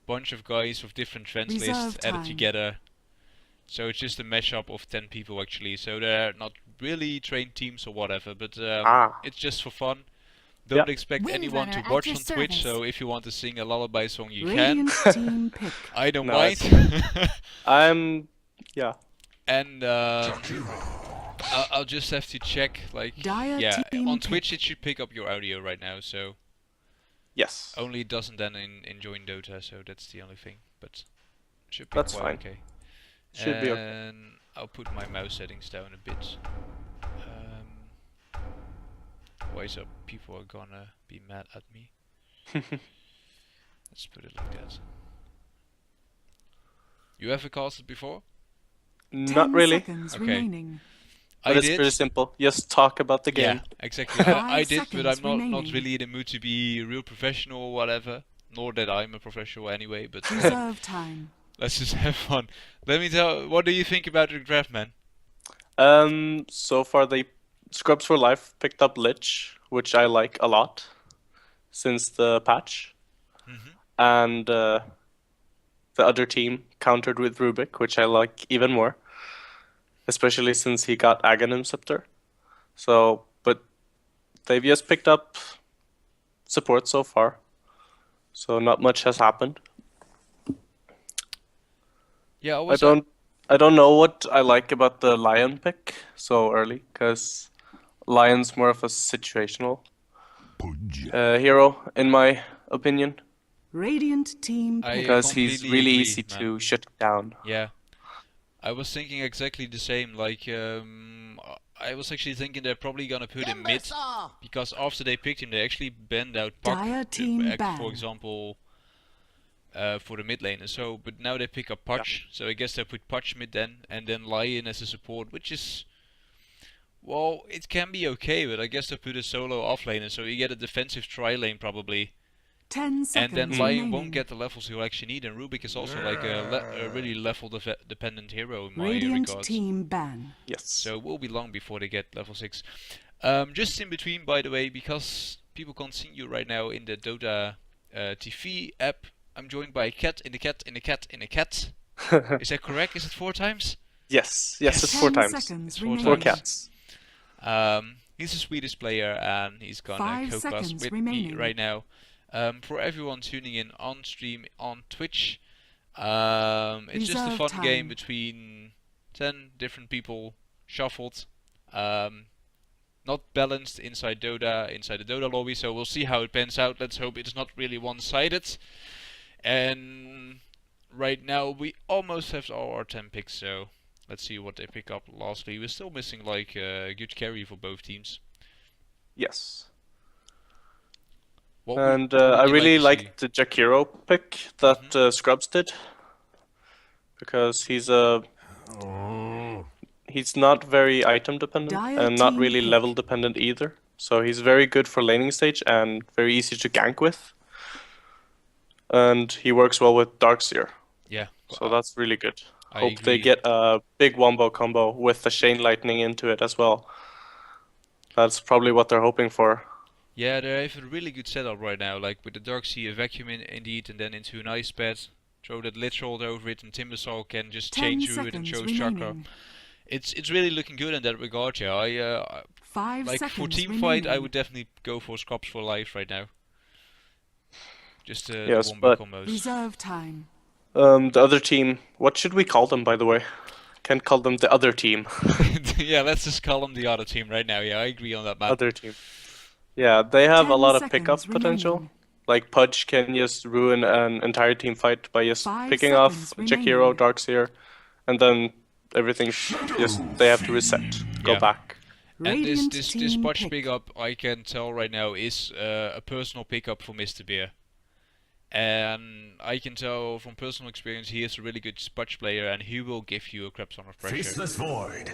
bunch of guys with different friends lists added together. So it's just a mashup of 10 people actually. So they're not really trained teams or whatever, but it's just for fun. Don't expect anyone to watch on Twitch, so if you want to sing a lullaby song, you can. Team pick. I don't mind. Yeah. And I'll just have to check, like, yeah, on Twitch it should pick up your audio right now, so. Yes. Only it doesn't then in Join Dota, so that's the only thing, but should be That's quite fine. okay. Should be okay. And I'll put my mouse settings down a bit. Why so people are gonna be mad at me? Let's put it like that. You ever casted before? Not really. Okay. Remaining. But it's pretty simple. Just talk about the game. Yeah, exactly. I did, but I'm not really in the mood to be a real professional or whatever. Nor that I'm a professional anyway, but Reserve time. Let's just have fun. Let me tell, what do you think about the draft, man? So far Scrubs for Life picked up Lich, which I like a lot since the patch. And the other team countered with Rubik, which I like even more. Especially since he got Aghanim Scepter. So, but they've just picked up support so far. So not much has happened. Yeah, I don't know what I like about the Lion pick so early, because Lion's more of a situational hero, in my opinion. Radiant team pick. Because he's really easy to shut down. Yeah. I was thinking exactly the same, like, I was actually thinking they're probably gonna put him mid, because after they picked him, they actually banned out Puck, for example, for the mid laner. So, but now they pick up Pudge, so I guess they put Pudge mid then, and then Lion as a support, which is, well, it can be okay, but I guess they put a solo off laner, so you get a defensive tri lane probably. 10 seconds and then Lion won't get the levels you actually need, and Rubik is also like a really level dependent hero in my regards. Team ban. Yes. So it will be long before they get level 6. Just in between, by the way, because people can't see you right now in the Dota TV app, I'm joined by a cat in a cat in a cat in a cat. Is that correct? Is it 4 times? Yes, it's 4 times. It's 4 cats. He's a Swedish player, and he's gonna co-class with me right now. For everyone tuning in on stream on Twitch, it's just a fun game between 10 different people, shuffled, not balanced inside the Dota lobby, so we'll see how it pans out. Let's hope it's not really one-sided. And right now we almost have all our 10 picks, so let's see what they pick up. Lastly, we're still missing like a good carry for both teams. Yes. And I really liked the Jakiro pick that Scrubs did, because he's not very item dependent and not really level dependent either. So he's very good for laning stage and very easy to gank with. And he works well with Darkseer. Yeah. So that's really good. Hope they get a big wombo combo with the Chain Lightning into it as well. That's probably what they're hoping for. Yeah, they have a really good setup right now, like with the Darkseer vacuum indeed, and then into an ice pad, throw that Lich Hold over it, and Timbersaw can just change through it and chose Chakra. It's really looking good in that regard, yeah. Like for teamfight, I would definitely go for Scrubs for Life right now. Just the wombo combos. Reserve time. The other team, what should we call them, by the way? Can't call them the other team. Yeah, let's just call them the other team right now. Yeah, I agree on that, man. Other team. Yeah, they have a lot of pickup potential. Like Pudge can just ruin an entire team fight by just picking off Jakiro, Darkseer, and then everything they have to reset, go back. And this Pudge pickup, I can tell right now, is a personal pickup for Mr. Beer. And I can tell from personal experience he is a really good Pudge player, and he will give you a crap ton of pressure.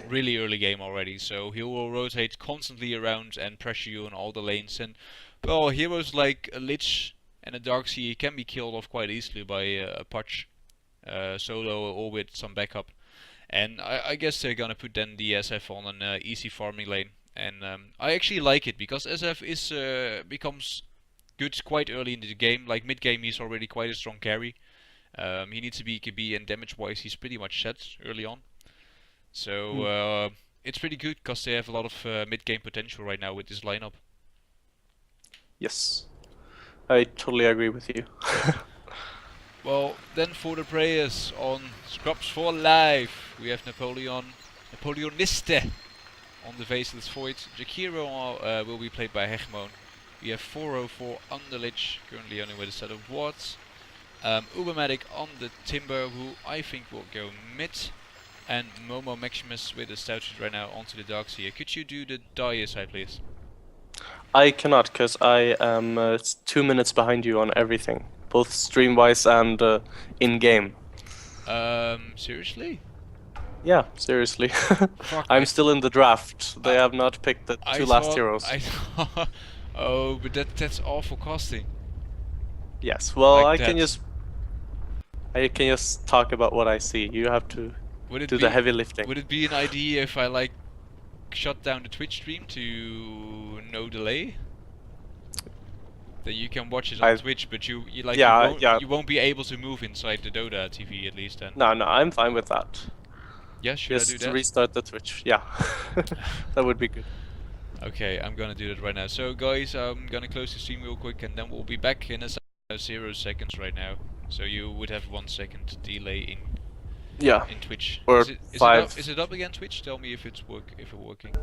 Really early game already, so he will rotate constantly around and pressure you on all the lanes. And well, heroes like a Lich and a Darkseer can be killed off quite easily by a Pudge solo or with some backup. And I guess they're gonna put then the SF on an easy farming lane. And I actually like it because SF is becomes good quite early in the game. Like mid game he's already quite a strong carry, He needs to be KB, and damage-wise, he's pretty much set early on. So it's pretty good because they have a lot of mid-game potential right now with this lineup. Yes, I totally agree with you. Well, then for the players on Scrubs for Life, we have Napoleoniste on the Faceless Void. Jakiro will be played by Hegmon. We have 404 Underlich, currently only with a set of wards. Ubermedic on the Timber, who I think will go mid. And Momo Maximus with a stout shoot right now onto the Darkseer. Could you do the Dire side, please? I cannot, because I am 2 minutes behind you on everything, both stream-wise and in-game. Seriously? Yeah, seriously. Fuck, I'm still in the draft. They have not picked the two last heroes. Oh, but that's awful costing. Yes, well, Like I can just talk about what I see. You have to do the heavy lifting. Would it be an idea if I like shut down the Twitch stream to no delay? Then you can watch it on Twitch, but you won't be able to move inside the Dota TV at least then. No, I'm fine with that. Yeah, should I do that? Just restart the Twitch. Yeah, that would be good. Okay, I'm gonna do that right now. So guys, I'm gonna close the stream real quick, and then we'll be back in 0 seconds right now. So you would have 1 second delay in Twitch. Or is 5. Is it up again, Twitch? Tell me if it's working.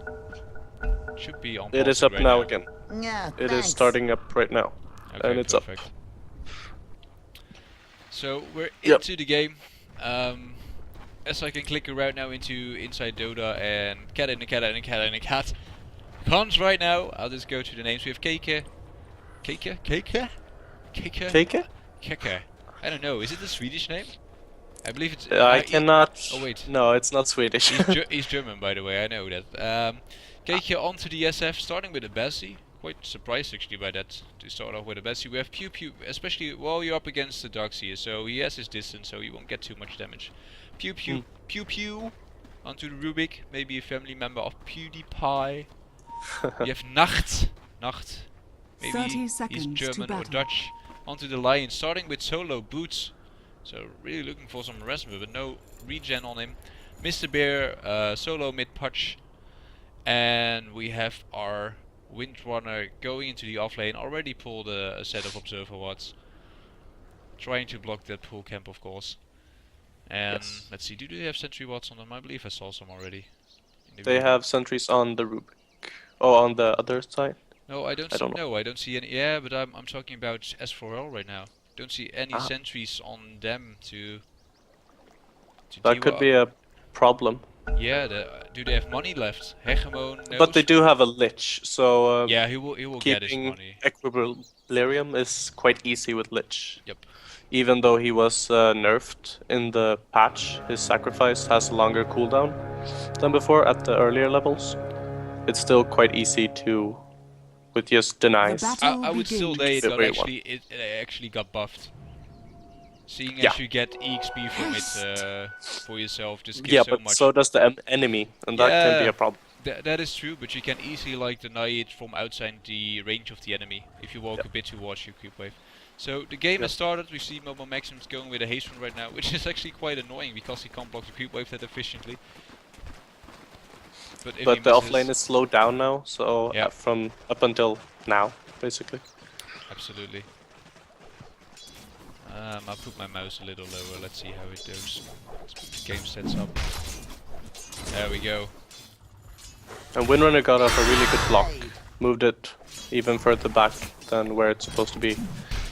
Should be on. It is up right now again. Yeah, it is starting up right now, okay, and it's perfect. up. So we're into the game. As I can click around now into inside Dota, and cat and a cat and a cat and a cat comes right now. I'll just go to the names. We have Keke. I don't know. Is it a Swedish name? I believe it's. I cannot. Oh wait. No, it's not Swedish. He's German, by the way. I know that. Keke onto the SF, starting with a Bessie. Quite surprised actually by that, to start off with a Bessie. We have Pew Pew, especially while you're up against the Darkseer, so he has his distance, so he won't get too much damage. Pew Pew, Pew Pew, onto the Rubik, maybe a family member of PewDiePie. We have Nacht, maybe he's German or Dutch. Onto the Lion, starting with solo Boots, so really looking for some harassment, but no regen on him. Mr. Bear, solo mid Putch, and we have our Windrunner going into the offlane, already pulled a set of Observer Wards. Trying to block that pool camp, of course. And let's see, do they have sentry wards on them? I believe I saw some already. They have sentries on the Rubik. Oh, on the other side? No, I don't see any. Yeah, but I'm talking about S4L right now. Don't see any sentries on them to that could be a problem. Yeah, do they have money left? Hegemon knows. But they do have a Lich, so yeah, he will get his money. Equilibrium is quite easy with Lich. Yep. Even though he was nerfed in the patch, his sacrifice has a longer cooldown than before at the earlier levels. It's still quite easy to, with just denies. I would still say it actually got buffed. Seeing as you get EXP from it for yourself, just gives so much. Yeah, but so does the enemy, and that can be a problem. That is true, but you can easily deny it from outside the range of the enemy if you walk a bit towards your creep wave. So the game has started. We see Momo Maximus going with a haste run right now, which is actually quite annoying because he can't block the creep wave that efficiently. But the offlane is slowed down now, so from up until now, basically. Absolutely. I'll put my mouse a little lower, let's see how it goes. Let's put the game sets up. There we go. And Windrunner got off a really good block. Moved it even further back than where it's supposed to be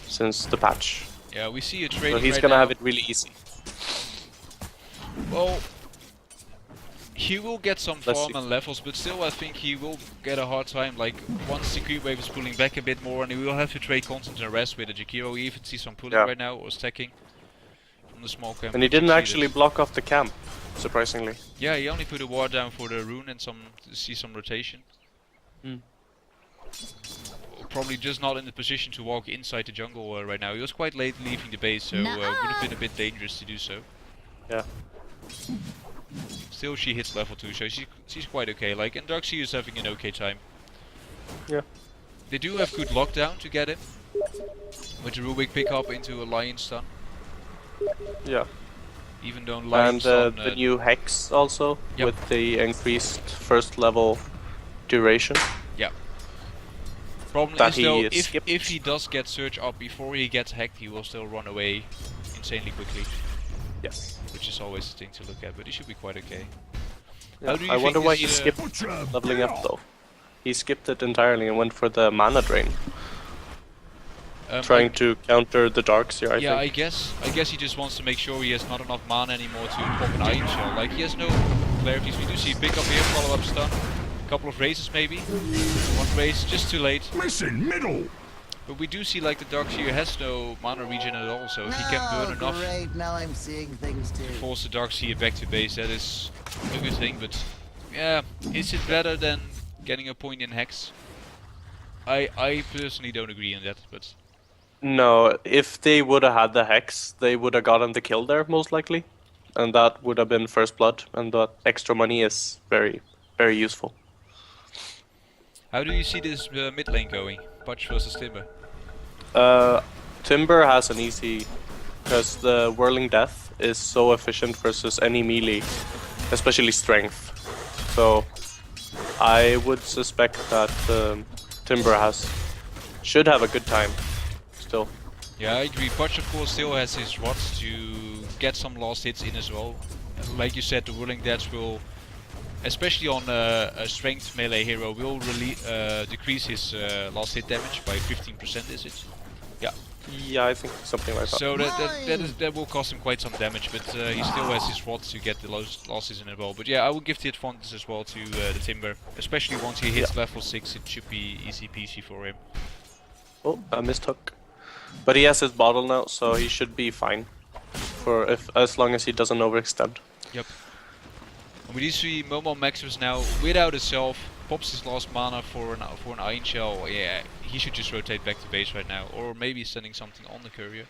since the patch. Yeah, we see it trading. So he's gonna have it really easy. Well, he will get some farm and levels, but still I think he will get a hard time, like once the creep wave is pulling back a bit more, and he will have to trade constant and rest with the Jakiro. We even see some pulling right now, or stacking from the small camp. And he didn't actually block off the camp, surprisingly. Yeah, he only put a ward down for the rune and see some rotation. Probably just not in the position to walk inside the jungle right now. He was quite late leaving the base, so would have been a bit dangerous to do so. Yeah. Still, she hits level 2, so she's quite okay. Like, and Darkseer is having an okay time. Yeah. They do have good lockdown to get him. With the Rubik pick up into a Lion stun. Yeah. Even though And Lion's on, the new Hex also, Yep. with the increased first level duration. yeah. Problem That is though, he if skipped. he does get Surge up before he gets hacked, he will still run away insanely quickly. Yes. Which is always a thing to look at, but he should be quite okay. Yeah. How do you I think wonder why he this, skipped leveling up though. He skipped it entirely and went for the mana drain. Trying to counter the Darks here, I think. I guess he just wants to make sure he has not enough mana anymore to pop an Iron Shell. Like, he has no clarities. We do see pick up here, follow up stun. A couple of raises maybe. One raise, just too late. Missing middle. But we do see like the Dark Seer has no mana regen at all, so if he can burn enough Great, now I'm seeing things too. to force the Dark Seer back to base, that is a good thing, but yeah, is it better than getting a point in Hex? I personally don't agree on that, but No, if they would have had the Hex, they would have gotten the kill there, most likely. And that would have been first blood, and that extra money is very, very useful. how do you see this mid lane going? Pudge versus Timber. Timber has an easy, because the Whirling Death is so efficient versus any melee, especially strength. So I would suspect that Timber should have a good time still. Yeah, I agree. Pudge of course still has his rods to get some last hits in as well. Like you said, the Whirling Death will, especially on a strength melee hero, will decrease his last hit damage by 15%, is it? Yeah. Yeah, I think something like that. So that will cost him quite some damage, but he still has his rods to get the losses in as well. But yeah, I would give the advantage as well to the Timber, especially once he hits level 6. It should be easy peasy for him. Oh, I missed hook. But he has his bottle now, so he should be fine. As long as he doesn't overextend. Yep. And we do see Momo Maximus now without a self, pops his last mana for an Iron Shell. Yeah, he should just rotate back to base right now, or maybe sending something on the courier.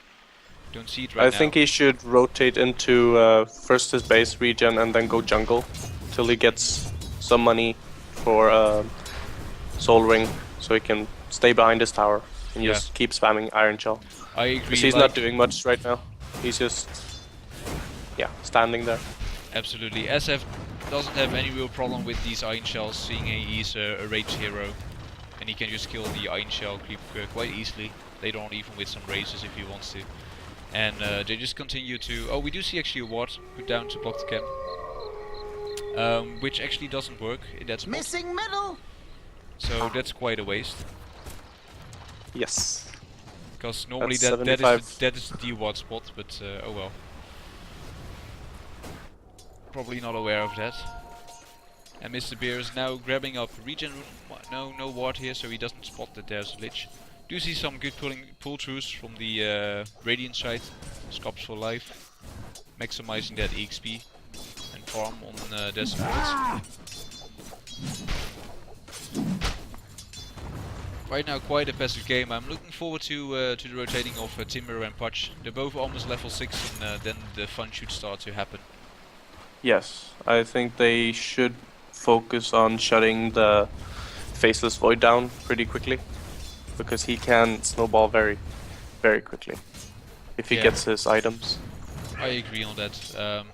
Don't see it right now. I think he should rotate into first his base regen and then go jungle till he gets some money for Soul Ring, so he can stay behind his tower and just keep spamming Iron Shell. I agree. Because he's not doing much right now. He's just standing there. Absolutely. SF doesn't have any real problem with these Iron Shells, seeing he's a rage hero, and he can just kill the Iron Shell creep quite easily. Later on, even with some raises if he wants to. And they just continue to. Oh, we do see actually a ward put down to block the camp, which actually doesn't work in that spot. Missing middle. So that's quite a waste. Yes. Because normally That's that is the ward spot, but oh well. Probably not aware of that. And Mr. Beer is now grabbing up regen. No ward here, so he doesn't spot that there's a lich. Do see some good pull-throughs from the Radiant side. Scops for life, maximizing that EXP and farm on their supports. Right now, quite a passive game. I'm looking forward to the rotating of Timber and Pudge. They're both almost level 6, and then the fun should start to happen. Yes, I think they should focus on shutting the Faceless Void down pretty quickly, because he can snowball very, very quickly if he gets his items. I agree on that.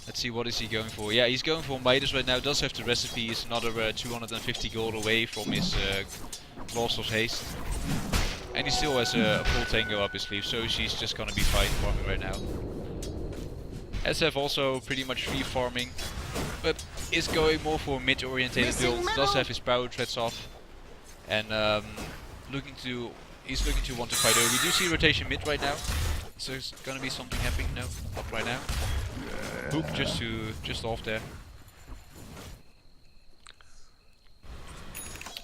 Let's see, what is he going for? Yeah, he's going for Midas right now. Does have the recipe. He's another 250 gold away from his Loss of Haste. And he still has a full tango up his sleeve, so she's just gonna be fine farming right now. SF also pretty much free farming, but is going more for a mid-orientated build. Does have his power threads off, and he's looking to want to fight over. We do see rotation mid right now, so there's gonna be something happening. No, not right now. Hook just off there.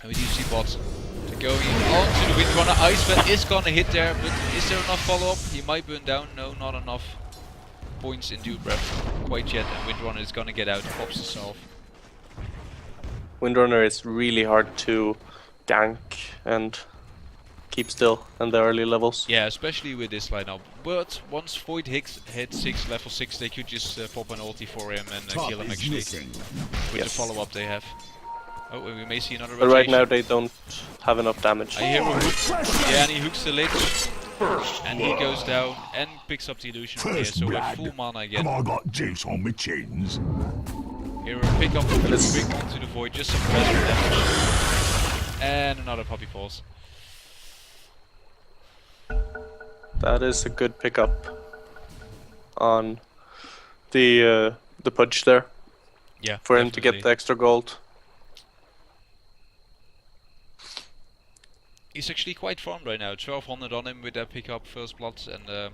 And we do see bots going on to the Windrunner. Iceman is gonna hit there, but is there enough follow-up? He might burn down. No, not enough points in Dew Breath quite yet, and Windrunner is gonna get out, pops himself. Windrunner is really hard to gank and keep still in the early levels. Yeah, especially with this lineup. But once Void hits level 6, they could just pop an ulti for him and kill him actually. With the follow-up they have. Oh, we may see another rotation. But right now they don't have enough damage. I hear a hook. Yeah, and he hooks the lich. And he goes down and picks up the illusion from here, so we're full mana again. Have I got juice on my chins? Here we'll pick up the big onto the void, just some pressure damage. And another puppy falls. That is a good pickup on the pudge there. Yeah. For him to get the extra gold. He's actually quite farmed right now. 1200 on him with that pickup, first blood, and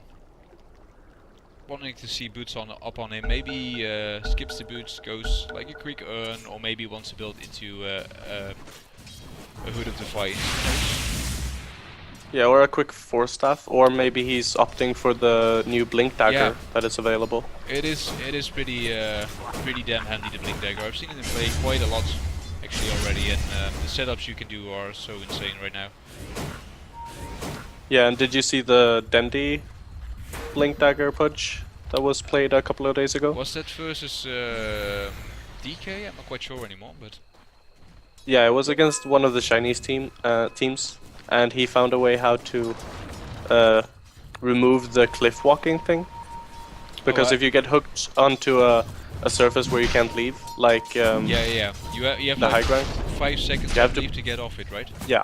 wanting to see boots up on him. Maybe skips the boots, goes like a quick earn, or maybe wants to build into a Hood of the Fight. Yeah, or a quick 4-staff, or maybe he's opting for the new blink dagger that is available. It is pretty damn handy, the blink dagger. I've seen it in play quite a lot actually already, and the setups you can do are so insane right now. Yeah, and did you see the Dendy blink dagger pudge that was played a couple of days ago? Was that versus DK? I'm not quite sure anymore, but yeah, it was against one of the Chinese teams, and he found a way how to remove the cliff walking thing. Because if you get hooked onto a surface where you can't leave, like you have the like high ground, 5 seconds you have to get off it, right? Yeah.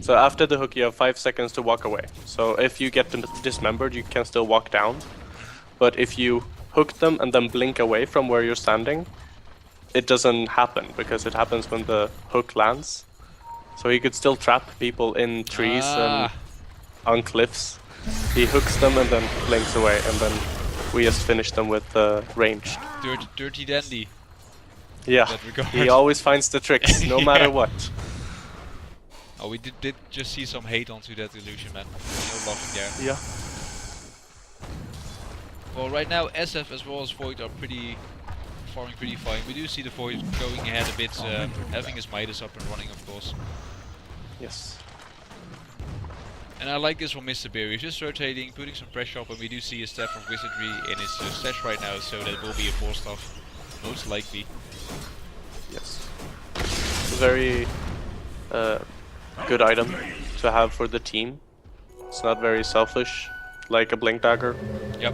So after the hook, you have 5 seconds to walk away. So if you get them dismembered, you can still walk down. But if you hook them and then blink away from where you're standing, it doesn't happen because it happens when the hook lands. So he could still trap people in trees and on cliffs. He hooks them and then blinks away, and then we just finish them with ranged. Dirty dandy. Yeah, he always finds the tricks, no matter what. Oh, we did just see some hate onto that illusion, man. No love there. Yeah. Well, right now SF as well as Void are farming pretty fine. We do see the Void going ahead a bit, having his Midas up and running, of course. Yes. And I like this from Mr. Bear. He's just rotating, putting some pressure up, and we do see a Staff of Wizardry in his stash right now, so that will be a 4-staff, most likely. Yes. It's a very good item to have for the team. It's not very selfish, like a blink dagger. Yep.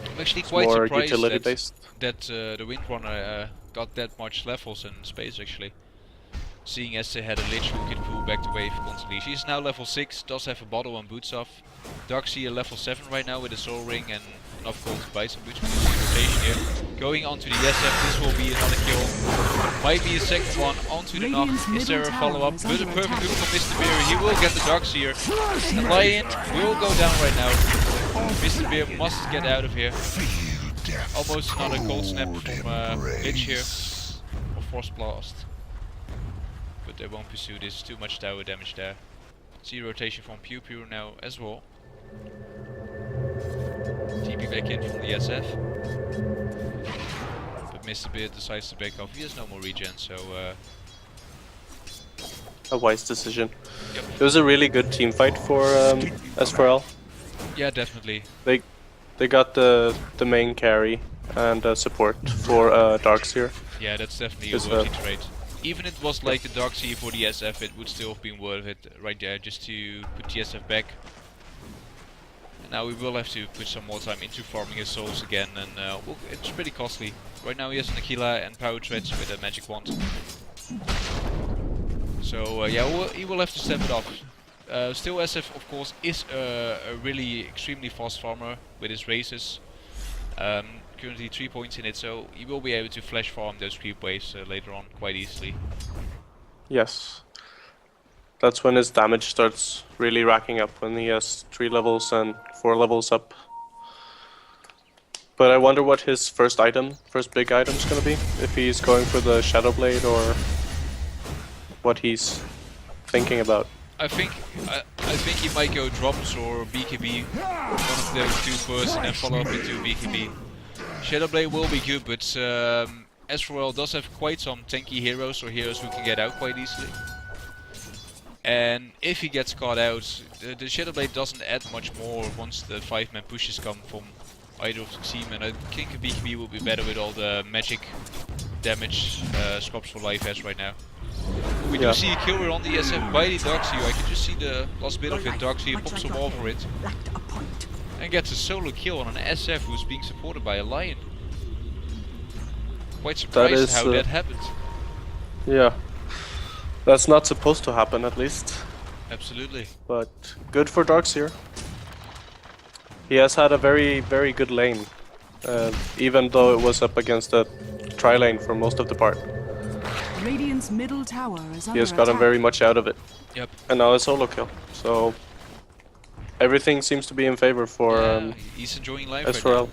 I'm actually It's quite more surprised utility based. that the Windrunner got that much levels in space, actually. Seeing as they had a Lich who could pull back the wave constantly. She's now level 6, does have a bottle and boots off. Darkseer level 7 right now with a soul ring and enough gold to buy some boots. We can see rotation here. Going onto the SF, this will be another kill. Might be a second one onto the knock. Is there a follow-up? But a perfect hook from Mr. Bear. He will get the Darkseer. The Lion will go down right now. Mr. Bear must get out of here. Almost another cold snap from Lich here. Or Frost Blast. But they won't pursue this, too much tower damage there. See rotation from Pew Pew now as well. TP back in from the SF. But Mr. Beard decides to back off. He has no more regen, so A wise decision. Yep. It was a really good team fight for S4L. Yeah, definitely. They got the main carry and support for Darkseer. Yeah, that's definitely a worthy trade. Even if it was like the Darkseer for the SF, it would still have been worth it right there, just to put the SF back. And now we will have to put some more time into farming his souls again, and well, it's pretty costly. Right now he has an Aquila and power treads with a magic wand. So yeah, he will have to step it up. Still SF of course is a really extremely fast farmer with his races. Currently 3 points in it, so he will be able to flash farm those creep waves later on quite easily. Yes. That's when his damage starts really racking up, when he has 3 levels and 4 levels up. But I wonder what his first big item is gonna be. If he's going for the Shadow Blade or what he's thinking about. I think he might go drops or BKB, one of those two first, and then follow up into BKB. Shadowblade will be good, but S4L does have quite some tanky heroes or heroes who can get out quite easily. And if he gets caught out, the Shadowblade doesn't add much more once the 5-man pushes come from either of the team, and I think a BKB will be better with all the magic damage Scrubs for Life has right now. We do see a killer on the SF by the Darkseer. I can just see the last bit of it. Darkseer pops a wall for it. And gets a solo kill on an SF who's being supported by a Lion. Quite surprised how that happened. Yeah. That's not supposed to happen, at least. Absolutely. But good for Darkseer. He has had a very, very good lane. Even though it was up against a tri-lane for most of the part. Radiant's middle tower is He has gotten very much out of it. Yep. And now a solo kill. So everything seems to be in favor for he's enjoying life right SRL. now.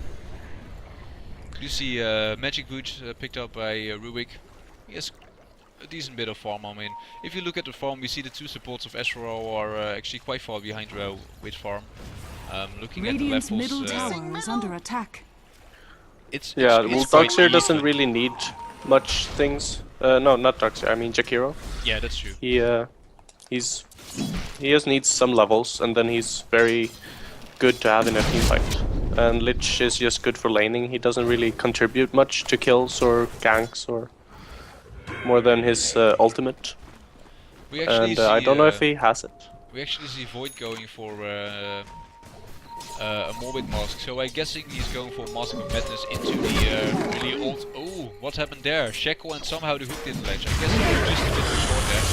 You see Magic Boot picked up by Rubik. He has a decent bit of farm. I mean, if you look at the farm, we see the two supports of SRL are actually quite far behind Row with farm. Looking Radiant's at the levels, middle tower is under attack. it's Well, quite Darkseer doesn't even. really need much things. No, not Darkseer. I mean Jakiro. Yeah, that's true. He just needs some levels, and then he's very good to have in a team fight. And Lich is just good for laning. He doesn't really contribute much to kills or ganks or more than his ultimate. We actually And see, I don't know if he has it. we actually see Void going for a Morbid Mask, so I'm guessing he's going for Mask of Madness into the really old... Oh, what happened there? Shackle and somehow the hook didn't latch. I guess it was just a bit too short there.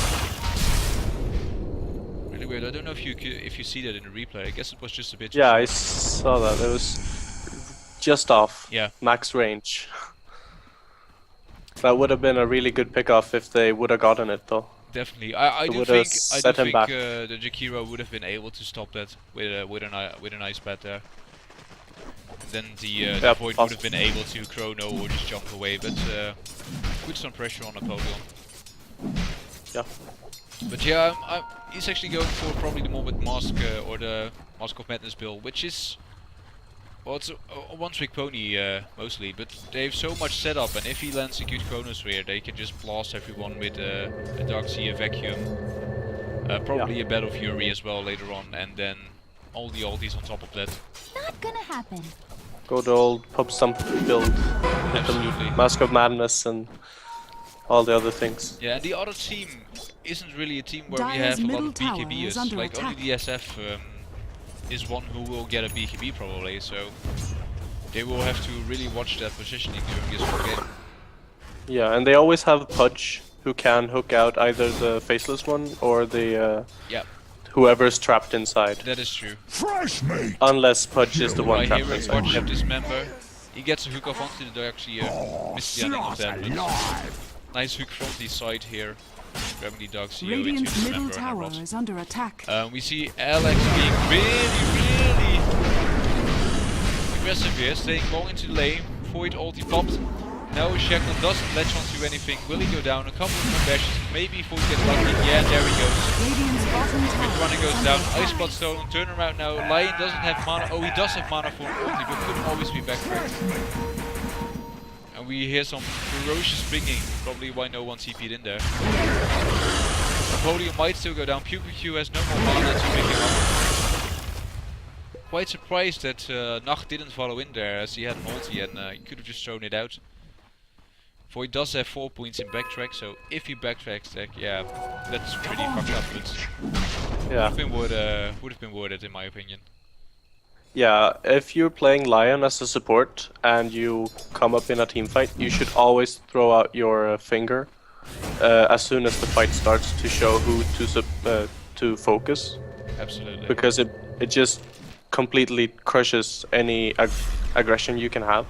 Really weird. I don't know if you see that in the replay. I guess it was just a bit too Yeah, short. I saw that. It was just off. Yeah. Max range. That would have been a really good pickoff if they would have gotten it, though. Definitely. I do would've think set him back. the Jakiro would have been able to stop that with a nice bat there. And then the Void would have been able to chrono or just jump away, but put some pressure on Napoleon. Yeah. But yeah, he's actually going for probably the Morbid Mask or the Mask of Madness build, which is... Well, it's a one-trick pony mostly, but they have so much setup, and if he lands a good Chronosphere, they can just blast everyone with a Darkseer Vacuum. Probably a Battle Fury as well later on, and then all the ultis on top of that. Not gonna happen. Go the old pub stump build. Absolutely. Mask of Madness and all the other things. Yeah, and the other team isn't really a team where we Dire's have a lot middle of tower is BKBs. under Like attack. only the SF is one who will get a BKB probably, so they will have to really watch that positioning during this whole game. Yeah, and they always have Pudge, who can hook out either the faceless one or the Yeah, whoever's trapped inside. that is true. Fresh meat. Unless Pudge is the one Right trapped here, inside. watch Dismember. He gets a hook off onto the Darkseer. Missed the ending of that, but nice hook from the side here. Grabbing the Darkseer into Radiant's middle Dismember and tower Rot. is under attack. We see Alex being really aggressive here, staying long into the lane. Void ulti popped. Now Shackle doesn't latch onto anything. Will he go down? A couple of more bashes. Maybe Void gets lucky. Yeah, there he goes. Radiant's bottom tower Quick running goes is down. under Ice attack. Spot stolen. Turn around now. Lion doesn't have mana. Oh, he does have mana for an ulti, but couldn't always be backtracked. And we hear some ferocious pinging. Probably why no one TP'd in there. Napoleon might still go down. PewQ has no more mana to pick him up. Quite surprised that Nacht didn't follow in there, as he had an ulti and he could have just thrown it out. Void does have 4 points in backtrack, so if he backtracks, yeah, that's pretty fucked up, but Yeah. would have been worth it in my opinion. Yeah, if you're playing Lion as a support and you come up in a team fight, you should always throw out your finger as soon as the fight starts to show who to focus, Absolutely. because it just completely crushes any aggression you can have.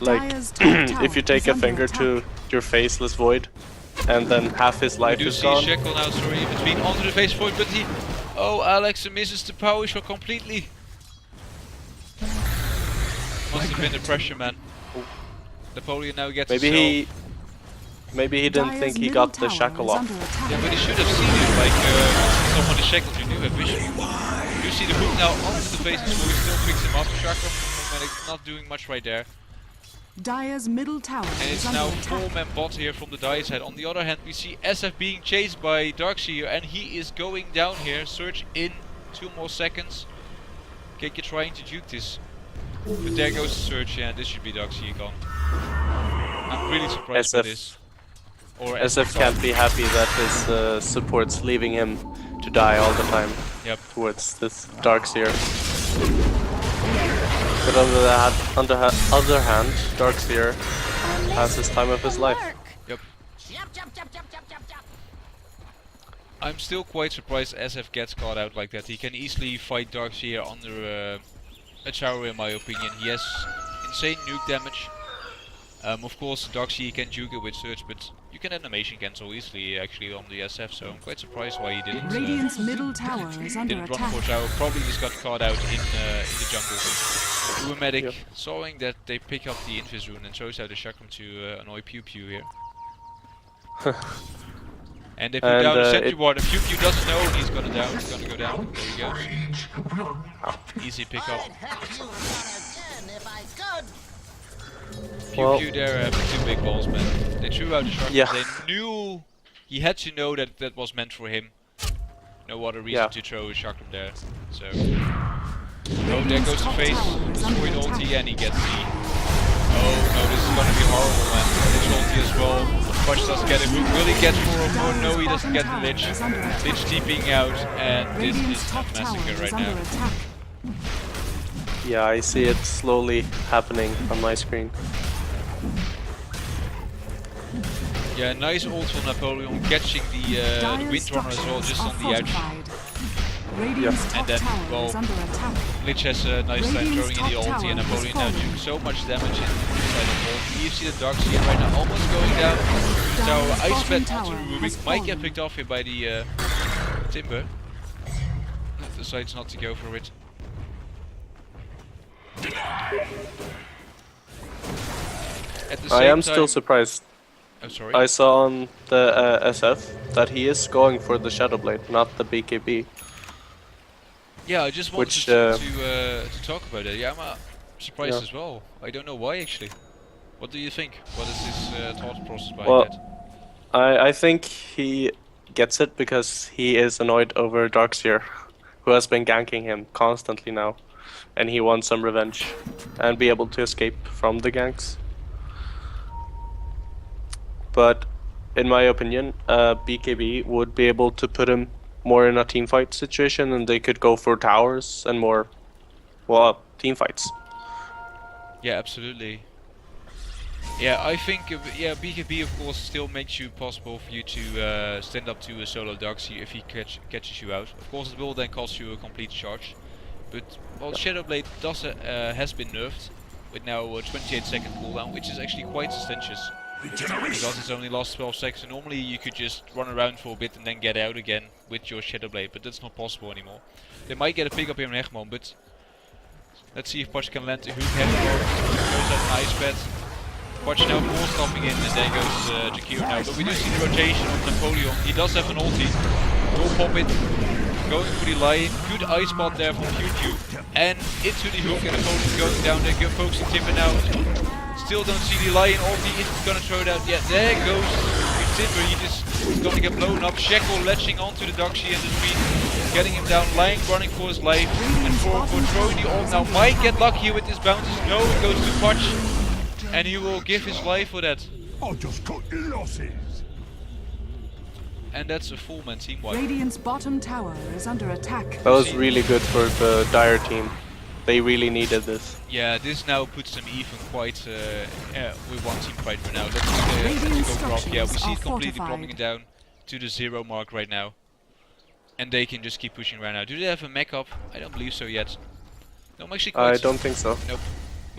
Like Dire's top tower if you take is a under finger attack. to your faceless Void, and then half his We life do is see gone. Shackle now, sorry, in between onto the face Void, but he... Oh, Alex misses the power shot completely. Must have been the pressure, man. Napoleon now gets Maybe he didn't Dire's think he middle got the tower shackle is off. under attack. Yeah, but he should have seen it, like, once someone is shackled, you do have vision. You see the hook now onto the face, so he still picks him up. Chakra from Medic not doing much right there. Dire's middle tower And is it's under now attack. 4-man bot here from the Dire side. On the other hand, we see SF being chased by Darkseer, and he is going down here. Surge in 2 more seconds. Keke trying to juke this. But there goes the Surge, and this should be Darkseer gone. I'm really surprised by SF. this. Or SF can't be happy that his support's leaving him to die all the time. Yep. Towards this Darkseer. But on the other hand, Darkseer has his time of his life. Yep. I'm still quite surprised SF gets caught out like that. He can easily fight Darkseer under a tower, in my opinion. He has insane nuke damage. Of course, Darkseer can juke it with Surge, but you can animation cancel easily actually on the SF, so I'm quite surprised why he didn't. Radiant's middle tower is under Didn't run attack. for tower. Probably just got caught out in the jungle. Uber medic, sawing that they pick up the Invis rune and throws out the chakram to annoy Pew Pew here. And they put down the sentry ward, and Pew Pew doesn't know he's gonna go down. There he goes. Easy pick up. Pew Pew there having 2 big balls, man. They threw out the chakram. Yeah. They knew he had to know that that was meant for him. No other reason to throw a chakram there. So. Oh, there goes the face. Destroyed ulti, and he gets the. Oh no, this is gonna be horrible, man. Lich ulti as well. Push doesn't get it. Will he get 404? No, he doesn't get the Lich. Lich TPing out, and this is a massacre right now. Yeah, I see it slowly happening on my screen. Yeah, nice ult from Napoleon, catching the Windrunner as well, just on the edge. And then, well, Lich has a nice time throwing in the ulti, and Napoleon now doing so much damage inside the wall. You see the Darkseer right now almost going down. So Ice Pet onto Rubik might get picked off here by the Timber. Decides not to go for it. At the same I am time, still surprised. I'm sorry. I saw on the SF that he is going for the Shadow Blade, not the BKB. Yeah, I just wanted to talk about it. Yeah, I'm surprised as well. I don't know why actually. What do you think? What is his thought process behind that? I think he gets it because he is annoyed over Darkseer, who has been ganking him constantly now, and he wants some revenge and be able to escape from the ganks. But in my opinion, BKB would be able to put him more in a team fight situation, and they could go for towers and more, well, team fights. Yeah, absolutely. Yeah, I think BKB of course still makes you possible for you to stand up to a solo Darkseer if he catches you out. Of course, it will then cost you a complete charge. But well, Shadowblade has been nerfed with now a 28-second cooldown, which is actually quite substantious. Because it's only lasts 12 seconds, and normally you could just run around for a bit and then get out again with your Shadowblade, but that's not possible anymore. They might get a pick up here in Egmont, but let's see if Poch can land the hook. Headboard goes at an ice pad. Poch now force stopping in, and there goes Jakir now. But we do see the rotation of Napoleon. He does have an ulti. Will pop it. Going for the lion. Good ice spot there from Pew and into the hook, and Napoleon's going down. They're focusing Timber now. Still don't see the lion ulti. It's gonna throw it out. Yeah, there goes Timber. He just is gonna get blown up. Shekel latching onto the Darkseer in the screen, getting him down. Lion running for his life, and for throwing the ult now might get lucky with his bounces. No, it goes to Poch, and he will give his life for that. I'll just cut losses. And that's a full man team wipe. Radiant's bottom tower is under attack. That was really good for the Dire team. They really needed this. Yeah, this now puts them even quite with one team fight for now. Let's go drop. Yeah, we see it completely dropping it down to the 0 mark right now. And they can just keep pushing right now. Do they have a mech up? I don't believe so yet. No, I'm actually quite I don't think so. Nope.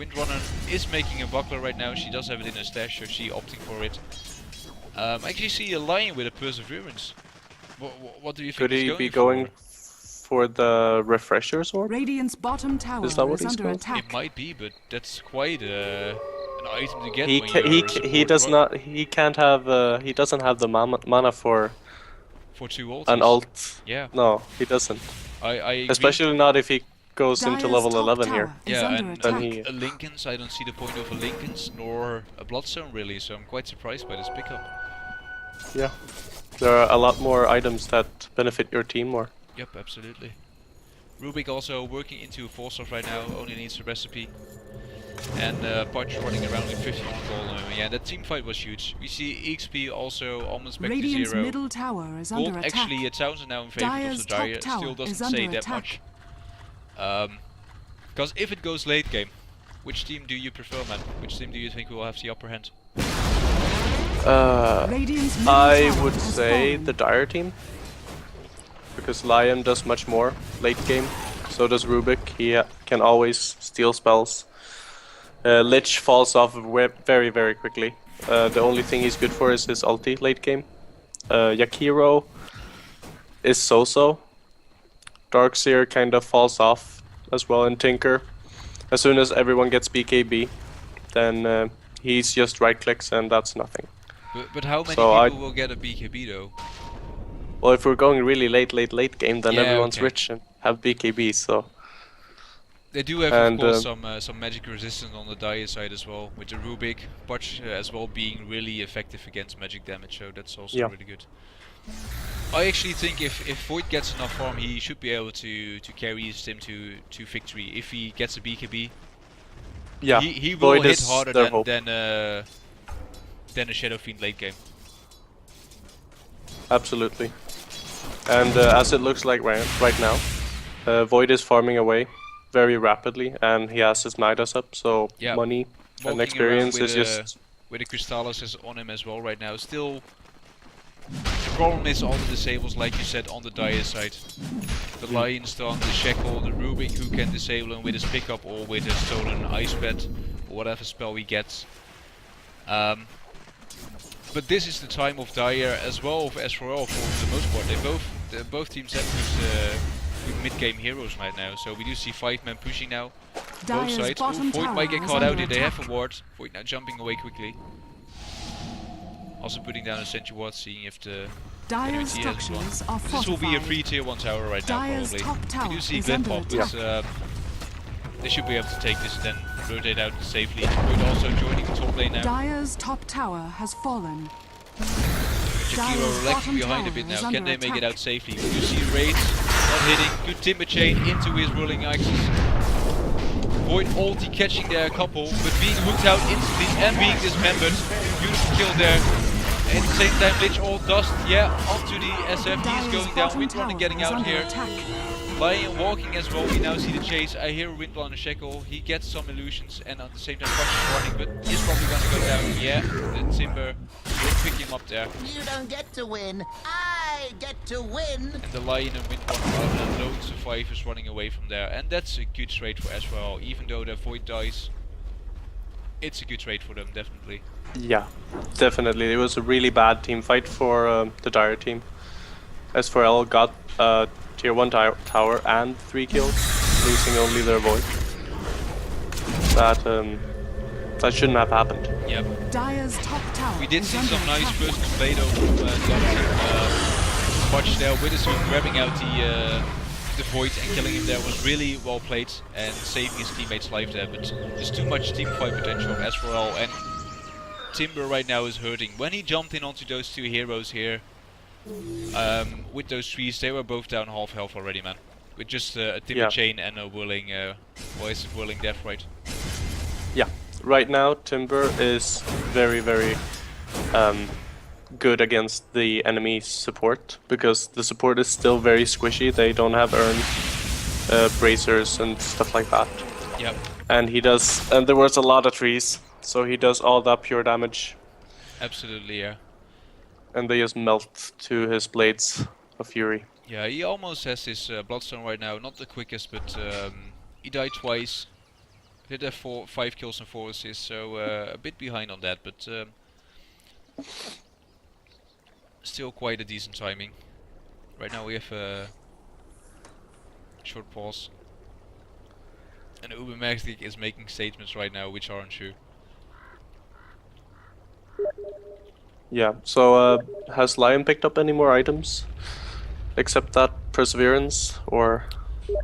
Windrunner is making a buckler right now. She does have it in her stash, so she opting for it. I actually see a lion with a perseverance. What do you think? Could he be going for the refresher sword? Radiant's bottom tower is under attack. It might be, but that's quite an item to get. He doesn't have the mana for 2 ults. an ult. Yeah. No, he doesn't. I agree. Especially not if he goes into level 11 here. Yeah, and then a Linken's, I don't see the point of a Linken's nor a Bloodstone really, so I'm quite surprised by this pickup. Yeah, there are a lot more items that benefit your team more. Yep, absolutely. Rubik also working into a 4-star right now, only needs a recipe. and Potch running around with 50 gold. Yeah, that team fight was huge. We see XP also almost back Radiant's to 0. middle tower is Gold under attack. actually 1,000 now in favor of Dire's the top Dire. tower Still is doesn't say under that attack. much. Because if it goes late game, which team do you prefer, man? Which team do you think will have the upper hand? Radiant's middle I tower would has say fallen. the Dire team. Because Lion does much more late game. So does Rubik. He can always steal spells. Lich falls off very, very quickly. The only thing he's good for is his ulti late game. Yakiro is so-so. Darkseer kind of falls off as well, and Tinker. As soon as everyone gets BKB, then he's just right clicks and that's nothing. But how many So people will get a BKB though? Well, if we're going really late game, then Yeah, everyone's okay. rich and have BKB, so... They do have, And, of course, some magic resistance on the Dire side as well, with the Rubik, Potch as well being really effective against magic damage, so that's also Yeah. really good. I actually think if Void gets enough farm, he should be able to carry his team to victory. If he gets a BKB, Yeah, he will Void hit is harder their hope. than a Shadow Fiend late game. Absolutely. And as it looks like right now, Void is farming away very rapidly, and he has his Midas up, so Yeah. money Walking and experience around is just... with the Crystallis is on him as well right now. Still, the problem is all the disables, like you said, on the Dire side. The Lion Stone, the Shackle, the Rubik who can disable him with his pickup or with a stolen Ice Pet or whatever spell he gets. But this is the time of Dire as well as for all for the most part. Both teams have good mid-game heroes right now, so we do see 5 men pushing now. Both Dire's sides. bottom Void tower might get is caught out under here. They have attack. a ward. Void now jumping away quickly. Also putting down a sentry ward, seeing if the enemy Dire's tier has structures one. are This will be a fortified. free tier 1 tower right now, Dire's probably. top tower We do see is Glen under pop, attack. but they should be able to take this and then rotate out safely. Void also joining the top lane now. Dire's top tower has fallen. Shakiro Dire's lagging bottom behind a tower bit is now. Can under they make it attack. out safely? We do see Raids not hitting. Good timber chain into his whirling axes. Void ulti catching there a couple, but being hooked out instantly and being dismembered. Beautiful kill there. At the same time, Lich all dust, yeah, onto the SF. He's Dire's going down. bottom Windrunner tower getting is out under here. attack. Lion walking as well. We now see the chase. I hear Windrunner Shackle. He gets some illusions, and at the same time, Fox is running, but he's probably gonna go down. Yeah, the Timber will pick him up there. You don't get to win. I get to win. And the Lion and Windrunner are lone survivors running away from there. And that's a good trade for SRL. Even though their Void dies, it's a good trade for them, definitely. Yeah, definitely. It was a really bad team fight for the Dire team. S4L got tier 1 tower and 3 kills, losing only their Void. That shouldn't have happened. Yep. Dire's top tower We did is see under some nice attack. personal play though from the other team. Potch there with his hook, grabbing out the Void and killing him there was really well played and saving his teammates' life there. But there's too much team fight potential as for all, and Timber right now is hurting. When he jumped in onto those 2 heroes here, with those trees, they were both down half health already, man. With just a Timber Yeah. chain and a whirling, whirling death right. Yeah, right now Timber is very, very good against the enemy support, because the support is still very squishy. They don't have urn, bracers and stuff like that. Yep. And he does, and there was a lot of trees, so he does all that pure damage, Absolutely, yeah. and they just melt to his blades of fury. Yeah, he almost has his Bloodstone right now. Not the quickest, but he died twice. Did have 5 kills and 4 assists, so a bit behind on that, but still quite a decent timing. Right now we have a short pause. And Ubermagic is making statements right now which aren't true. Yeah, so has Lion picked up any more items? Except that Perseverance, or...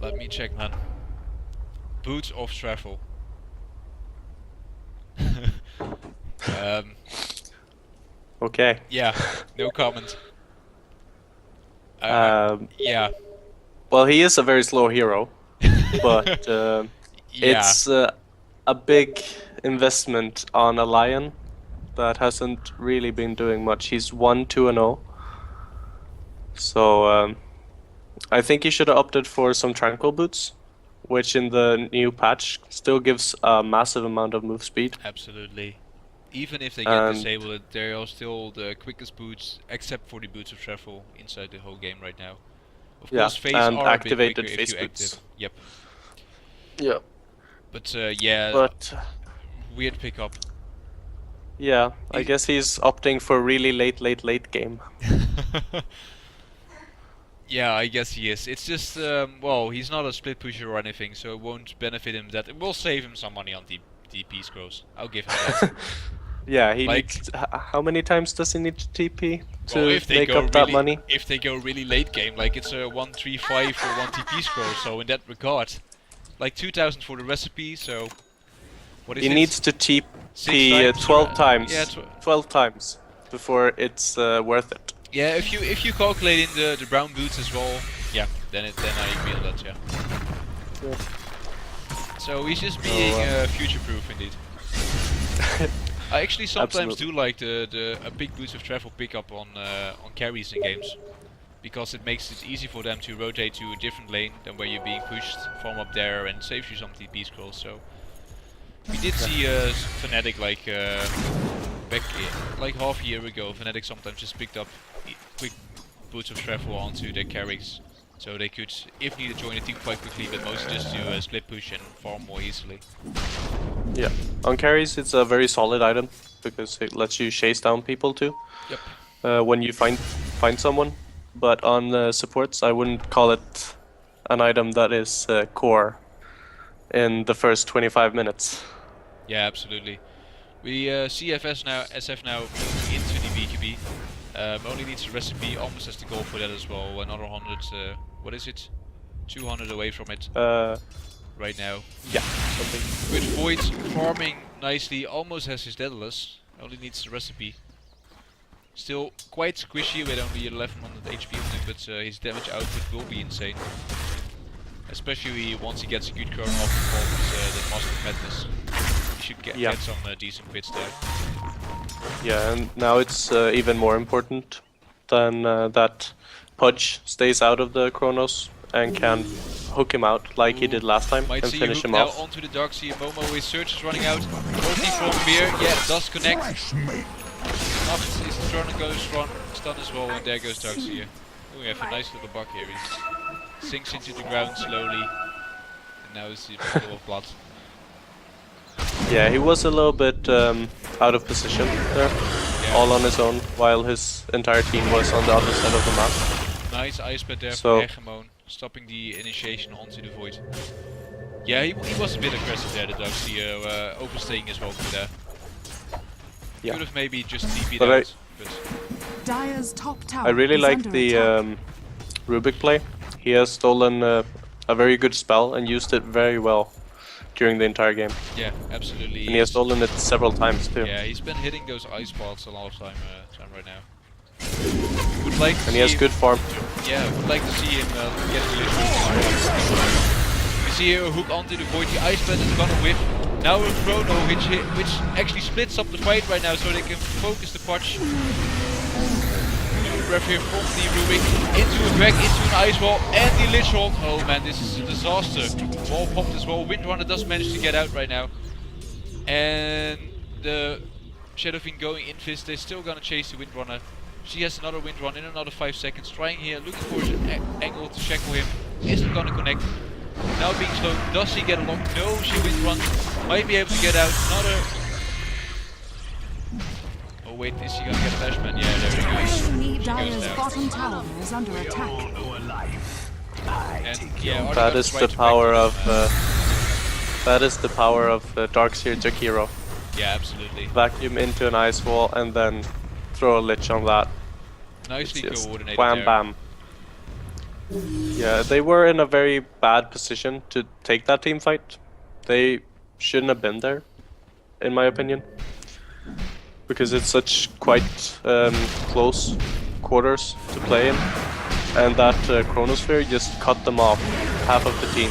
Let me check, man. Boots of Travel. Okay. Yeah, no comment. Yeah. Well, he is a very slow hero, but Yeah. it's a big investment on a Lion that hasn't really been doing much. He's 1-2-0. So I think he should have opted for some Tranquil Boots, which in the new patch still gives a massive amount of move speed. Absolutely. Even if they get disabled, they are still the quickest boots, except for the boots of travel inside the whole game right now. Of course, phase and are activated a bit quicker phase if you boots. active. Yep. Yeah. But yeah, But weird pickup. yeah, I guess he's opting for really late game. Yeah, I guess he is. It's just, well, he's not a split pusher or anything, so it won't benefit him that. It will save him some money on DP scrolls. I'll give him that. Yeah, he Like- needs. How many times does he need to TP to Well, if they make go up that really, money? if they go really late game, like it's a 1-3-5 for 1 TP scroll, so in that regard, like 2,000 for the recipe, so what is He it? needs to TP 6 times, 12 times. Yeah, 12 times before it's worth it. yeah. If you calculate in the brown boots as well, yeah, then I agree on that, yeah. Yeah. So he's just being future-proof indeed. I actually sometimes Absolutely. do like a big boots of travel pickup on carries in games, because it makes it easy for them to rotate to a different lane than where you're being pushed from up there, and saves you some TP scrolls. So we did see Fnatic back like half a year ago. Fnatic sometimes just picked up quick boots of travel onto their carries, so they could, if needed, join a team fight quickly, but mostly just to split push and farm more easily. Yeah, on carries it's a very solid item because it lets you chase down people too. Yep. When you find someone, but on supports I wouldn't call it an item that is core in the first 25 minutes. Yeah, absolutely. We see SF now moving into the BKB. Only needs a recipe, almost has the goal for that as well. Another 100, what is it? 200 away from it right now. Yeah, something. With Void farming nicely, almost has his Daedalus. Only needs the recipe. Still quite squishy with only 1100 HP on him, but his damage output will be insane. Especially once he gets a good curl off the Master of Madness. He should get some decent crits there. Yeah, and now it's even more important than that Pudge stays out of the Chronos and can hook him out like he did last time Might and see finish hook him now off. onto the Darkseer. Momo, his search is running out. Ulti from Beer, yeah, it does connect. Nacht is trying to go stun as well, and there goes Darkseer. Oh, we have a nice little bug here. He sinks into the ground slowly, and now it's the pool of blood. Yeah, he was a little bit out of position there, all on his own, while his entire team was on the other side of the map. Nice ice pad there So- for Hegemon, stopping the initiation onto the Void. Yeah, he was a bit aggressive there, the Darkseer, overstaying his welcome there. Yeah. Could have maybe just TP'd But out, but Dire's top tower I really is like under the attack. Rubik play. He has stolen a very good spell and used it very well during the entire game. yeah, absolutely. And he has stolen it several times too. Yeah, he's been hitting those ice pods a lot of time right now. Would like to And he has see good farm. Yeah, would like to see him get a little. We see here a hook onto the Void. The ice pad is gonna whiff. Now a chrono which actually splits up the fight right now, so they can focus the punch. Breath here from the Rubik into a back, into an ice wall, and the Lich Hold. Oh man, this is a disaster. Wall popped as well. Windrunner does manage to get out right now. And the Shadow Fiend going in fist, they're still gonna chase the Windrunner. She has another Windrun in another 5 seconds, trying here, looking for an angle to shackle him. Isn't gonna connect. Now being slow, does she get along? No, she Windruns. Might be able to get out. Another. Oh wait, is she gonna get a flashman? Yeah, there he goes. She Dire's goes down. bottom tower is under attack. And yeah, That is the power of Darkseer Jakiro. Yeah, absolutely. Vacuum into an ice wall and then throw a Lich on that. Nicely Just coordinated wham there. bam. Yeah, they were in a very bad position to take that team fight. They shouldn't have been there, in my opinion, because it's such quite close quarters to play in, and that Chronosphere just cut them off, half of the team.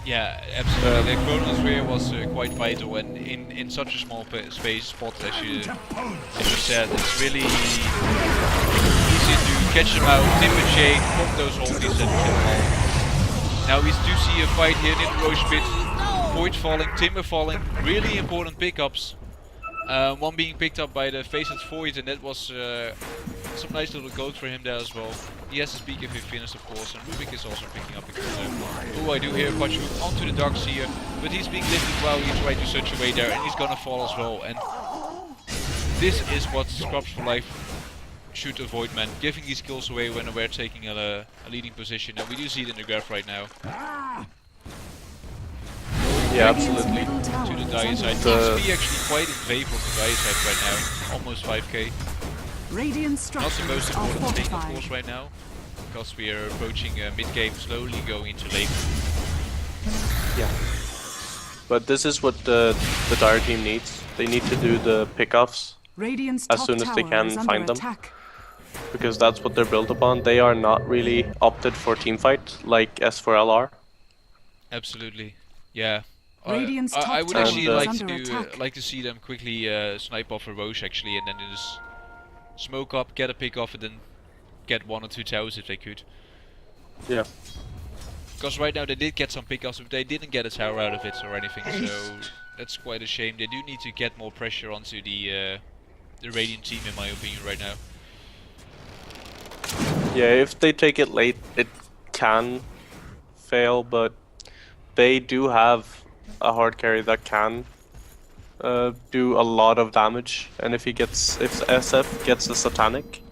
Yeah, absolutely. The chronosphere was quite vital, and in such a small space spot, as you said, it's really easy to catch them out, timber chain, pop those ultis and kill them all. Now we do see a fight here near the Roche pit. Void falling, Timber falling, really important pickups. One being picked up by the Faceless Void, and that was some nice little gold for him there as well. He has to speak if he finished, of course, and Rubik is also picking up a kill there. Oh, I do hear Pachu onto the docks here, but he's being lifted while he's right to such a way there, and he's gonna fall as well. And this is what Scrubs for Life should avoid, man. Giving these kills away when we're taking a leading position, and we do see it in the graph right now. Yeah, absolutely. To the Dire side. XP actually quite in favor of the Dire side right now. Almost 5k. Radiant Not the structures most are important thing, of fortified. course, right now. Because we are approaching mid-game, slowly going into late. Yeah. But this is what the Dire team needs. They need to do the pickoffs Radiant's as top soon as they tower can is under find them. attack. Because that's what they're built upon. They are not really opted for teamfight like S4L are. Absolutely. Yeah. Radiant's top I would tower actually is like under to attack. like to see them quickly snipe off a Roche actually, and then just smoke up, get a pick off, and then get 1 or 2 towers if they could. Yeah. Because right now they did get some pickups, but they didn't get a tower out of it or anything, so that's quite a shame. They do need to get more pressure onto the Radiant team, in my opinion, right now. Yeah, if they take it late, it can fail, but they do have a hard carry that can do a lot of damage. And if SF gets a Satanic,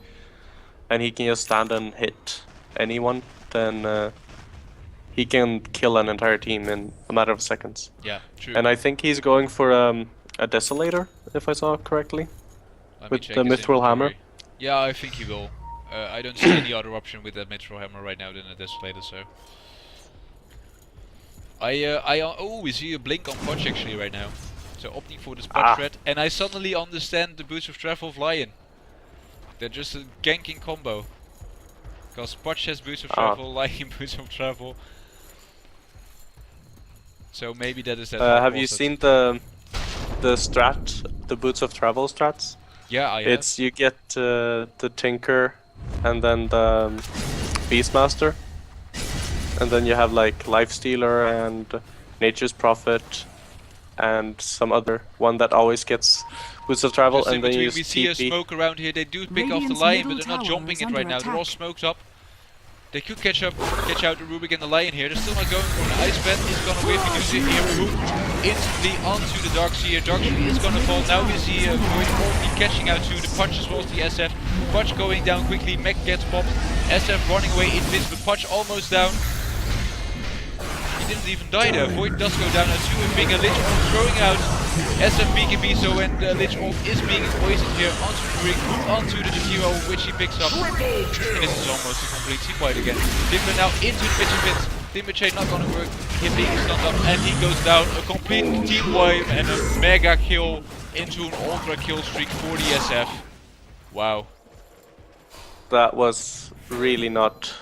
and he can just stand and hit anyone, then he can kill an entire team in a matter of seconds. Yeah, true. And I think he's going for a Desolator, if I saw correctly, Let me with check the his Mithril Hammer. inventory. Yeah, I think he will. I don't see any other option with that Mithril Hammer right now than a Desolator, so... oh, we see a blink on Punch actually right now. So opting for the spot threat, and I suddenly understand the Boots of Travel of Lion. They're just a ganking combo. Because Punch has Boots of Travel, Lion Boots of Travel. So maybe that is that. Have you seen the strat, the Boots of Travel strats? Yeah, I have. It's you get the Tinker, and then the Beastmaster, and then you have like Lifestealer and Nature's Prophet, and some other one that always gets Boots of Travel, Just in and then you between, use we see a TP. smoke around here. They do pick off the Radiant's Lion, but middle they're not tower jumping is it right under now. They're all attack. smoked up. They could catch out the Rubik and the Lion here. They're still not going for an Ice Pen. He's gonna wait to use it here. Hoop instantly onto the Darkseer. Darkseer is gonna fall. Now we see Void already catching out to the Punch as well as the SF. Punch going down quickly. Mech gets popped. SF running away invincible. Punch almost down. He didn't even die there. Void does go down to a bigger Lich Orb throwing out SF BKB, so when the Lich Orb is being poisoned here onto the ring, onto the hero, which he picks up. And this is almost a complete team fight again. Timber now into the pitch pit. Timber chain not gonna work. Him being stunned up, and he goes down. A complete team wipe and a mega kill into an ultra kill streak for the SF. Wow. That was really not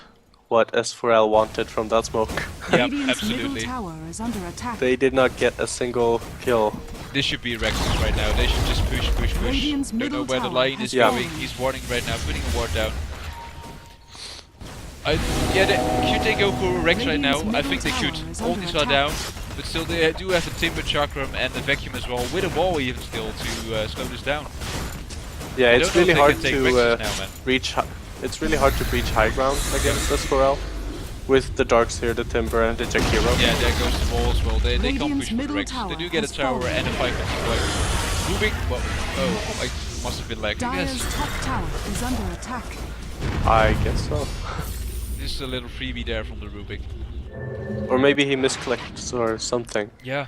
what S4L wanted from that smoke. Yep, Radiant's middle absolutely. tower is under attack. They did not get a single kill. This should be Rexus right now. They should just push. Radiant's Don't know middle where the tower Lion has is fallen. going. He's warding right now, putting a ward down. Should they go for a Rex right now? I think they should. Ultis are down, but still they do have a Timber Chakram and a Vacuum as well, with a wall even still to slow this down. Yeah, I it's don't know really if they hard can take to Rexus now, man. reach. It's really hard to breach high ground against S4L with the Darkseer, the Timber, and the Jakiro. Yeah, there goes the wall as well. They can't Radiant's push with middle Rex. tower They do get a has tower fallen. and a 5-minute wipe. Rubik, well, oh, I must have been lagging. Dire's Yes. top tower is under attack. I guess so. This is a little freebie there from the Rubik. Or maybe he misclicked or something. Yeah.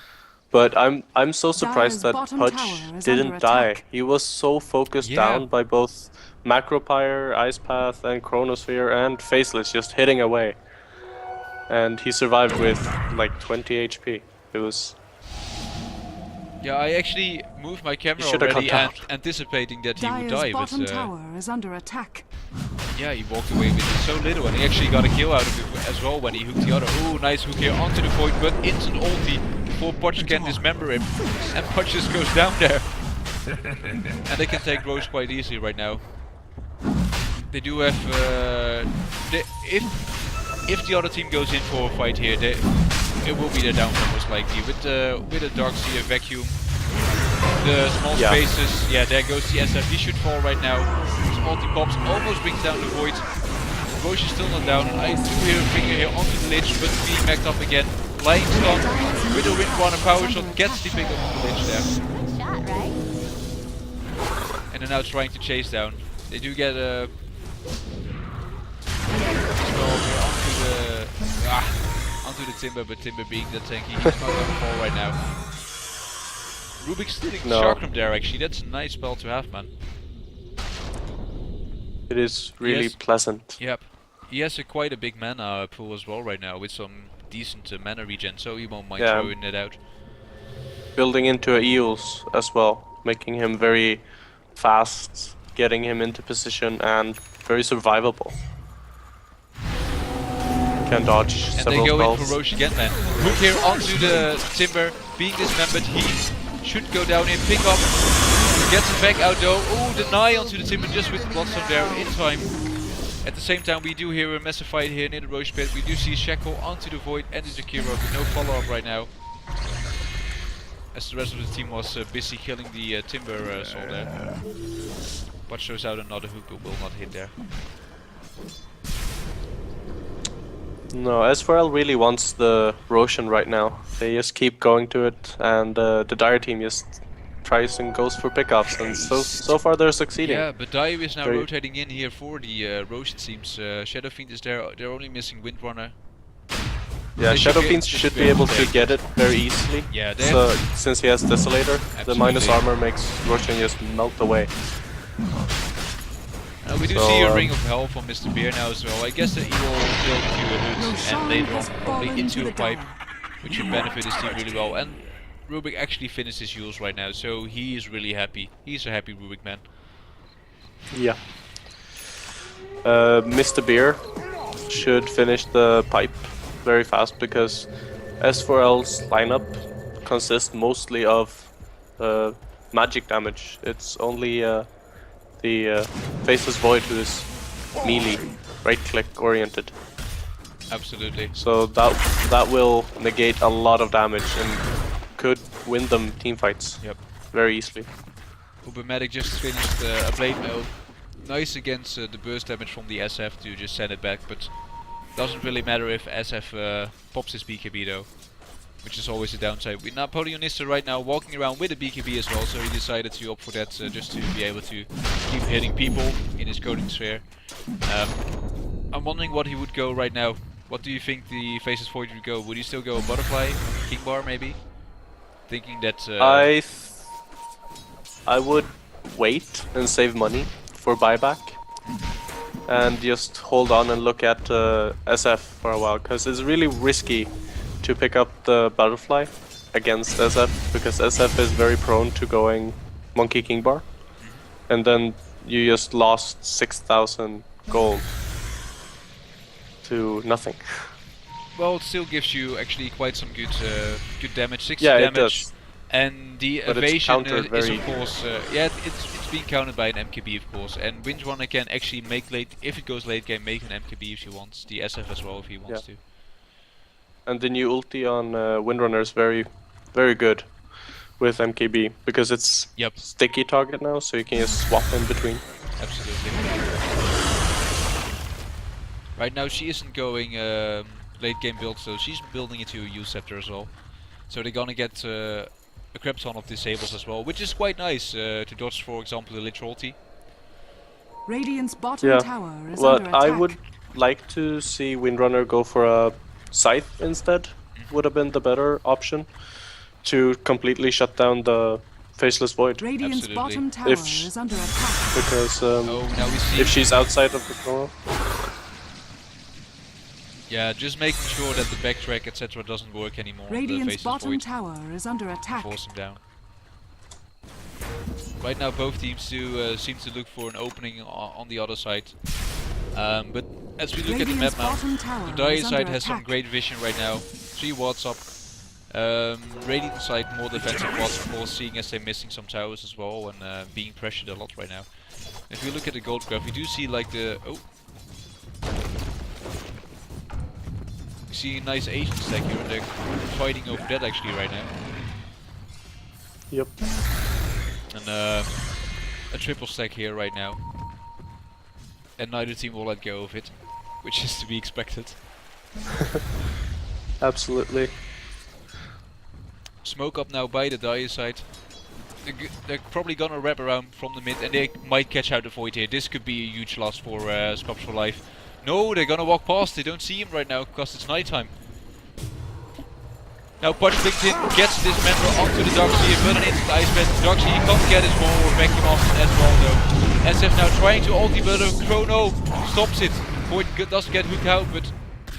But I'm so surprised that bottom Pudge tower is didn't under die. attack. He was so focused down by both Macropyre, Ice Path, and Chronosphere, and Faceless just hitting away. And he survived with like 20 HP. It was... Yeah, I actually moved my camera should've already cut out. anticipating that he would Dire's die, bottom but tower is under attack. Yeah, he walked away with so little, and he actually got a kill out of it as well when he hooked the other. Ooh, nice hook here onto the void, but instant ulti before Potch can dismember him, and Potch just goes down there. And they can take Rose quite easily right now. They do have, if the other team goes in for a fight here, it will be their downfall most likely. With the Darkseer vacuum, the small spaces, yeah, there goes the SF. He should fall right now. His multi pops almost brings down the void. Roche is still not down. I do hear a finger here onto the lich, but being backed up again. Lying stun with a Windrunner power shot gets the pick up on the lich there. Good shot, right? And they're now trying to chase down. They do get a onto the Timber, but Timber being that tanky, he's not gonna fall right now. Rubik's stealing Chakram there actually, that's a nice spell to have, man. It is really pleasant. Yep. He has quite a big mana pool as well right now with some decent mana regen, so he won't mind throwing it out. Building into a Eos as well, making him very fast, getting him into position and very survivable. Can dodge and several they go spells. in for Roche again, man. Hook here onto the Timber, being dismembered, he should go down in, pick up, gets it back out though. Oh, deny onto the Timber just with the Bloodstone there in time. At the same time we do hear a massive fight here near the Roche pit. We do see Shackle onto the Void and the Jakiro, but no follow-up right now. As the rest of the team was busy killing the Timber soul there. But shows out another hook but will not hit there. No, S4L really wants the Roshan right now. They just keep going to it, and the Dire team just tries and goes for pickups, and so far they're succeeding. Yeah, but Dire is now rotating in here for the Roshan teams. Shadow Fiend is there, they're only missing Windrunner. Yeah, Shadow Fiend should be able to get it very easily. Yeah, so, since he has Desolator, the minus armor makes Roshan just melt away. We do see a Ring of Hell from Mr. Beer now as well. I guess that he will build into a hood and later on probably into a pipe, which should benefit his team really well. And Rubik actually finished his Yules right now, so he is really happy. He's a happy Rubik man. Yeah. Mr. Beer should finish the pipe very fast because S4L's lineup consists mostly of magic damage. It's only the Faceless Void who is melee, right-click oriented. Absolutely. So that will negate a lot of damage and could win them teamfights. Yep. Very easily. Ubermatic just finished a blade mode. Nice against the burst damage from the SF to just send it back, but doesn't really matter if SF pops his BKB though, which is always a downside. With Napoleonista right now walking around with a BKB as well, so he decided to opt for that just to be able to keep hitting people in his coding sphere. I'm wondering what he would go right now. What do you think the Faceless Void would go? Would he still go a Butterfly, King Bar maybe? Thinking that... I would wait and save money for buyback. And just hold on and look at SF for a while, because it's really risky to pick up the Butterfly against SF, because SF is very prone to going Monkey King Bar, and then you just lost 6,000 gold to nothing. Well, it still gives you actually quite some good good damage, 60 yeah, damage. It does. And the But evasion it's is of course, yeah, it's being countered by an MKB of course, and Windrunner can actually make late, if it goes late game, make an MKB if she wants, the SF as well if he wants to. And the new ulti on Windrunner is very, very good with MKB, because it's sticky target now, so you can just swap in between. Absolutely. Right now she isn't going late game build, so she's building into a U-Scepter as well. So they're gonna get a crap ton of disables as well, which is quite nice to dodge, for example, the Lich ulti. Radiant's bottom tower is well, under attack. I would like to see Windrunner go for a Scythe instead. Would have been the better option to completely shut down the Faceless Void. Radiant's bottom tower is under attack. Because now we see if she's outside of the corner. Yeah, just making sure that the backtrack etc. doesn't work anymore. Radiant's the bottom Void tower is under attack. Force him down. Right now both teams do seem to look for an opening on the other side. But as we look at the map now, the Dire side has some great vision right now. 3 wards up. Radiant side more defensive wards, of course, seeing as they're missing some towers as well and being pressured a lot right now. If we look at the gold graph, we do see like the... Oh! We see a nice agent stack here and they're fighting over that actually right now. Yep. And a triple stack here right now. And neither team will let go of it, which is to be expected. Absolutely. Smoke up now by the Dire side. They're probably gonna wrap around from the mid and they might catch out the void here. This could be a huge loss for Scrubs for Life. No, they're gonna walk past. They don't see him right now because it's nighttime. Now Punch blinks in, gets this member onto the Doxy, but an instant ice bed. Doxy can't get his ball or back him off as well though. SF now trying to ulti, but Chrono stops it. Void doesn't get hooked out, but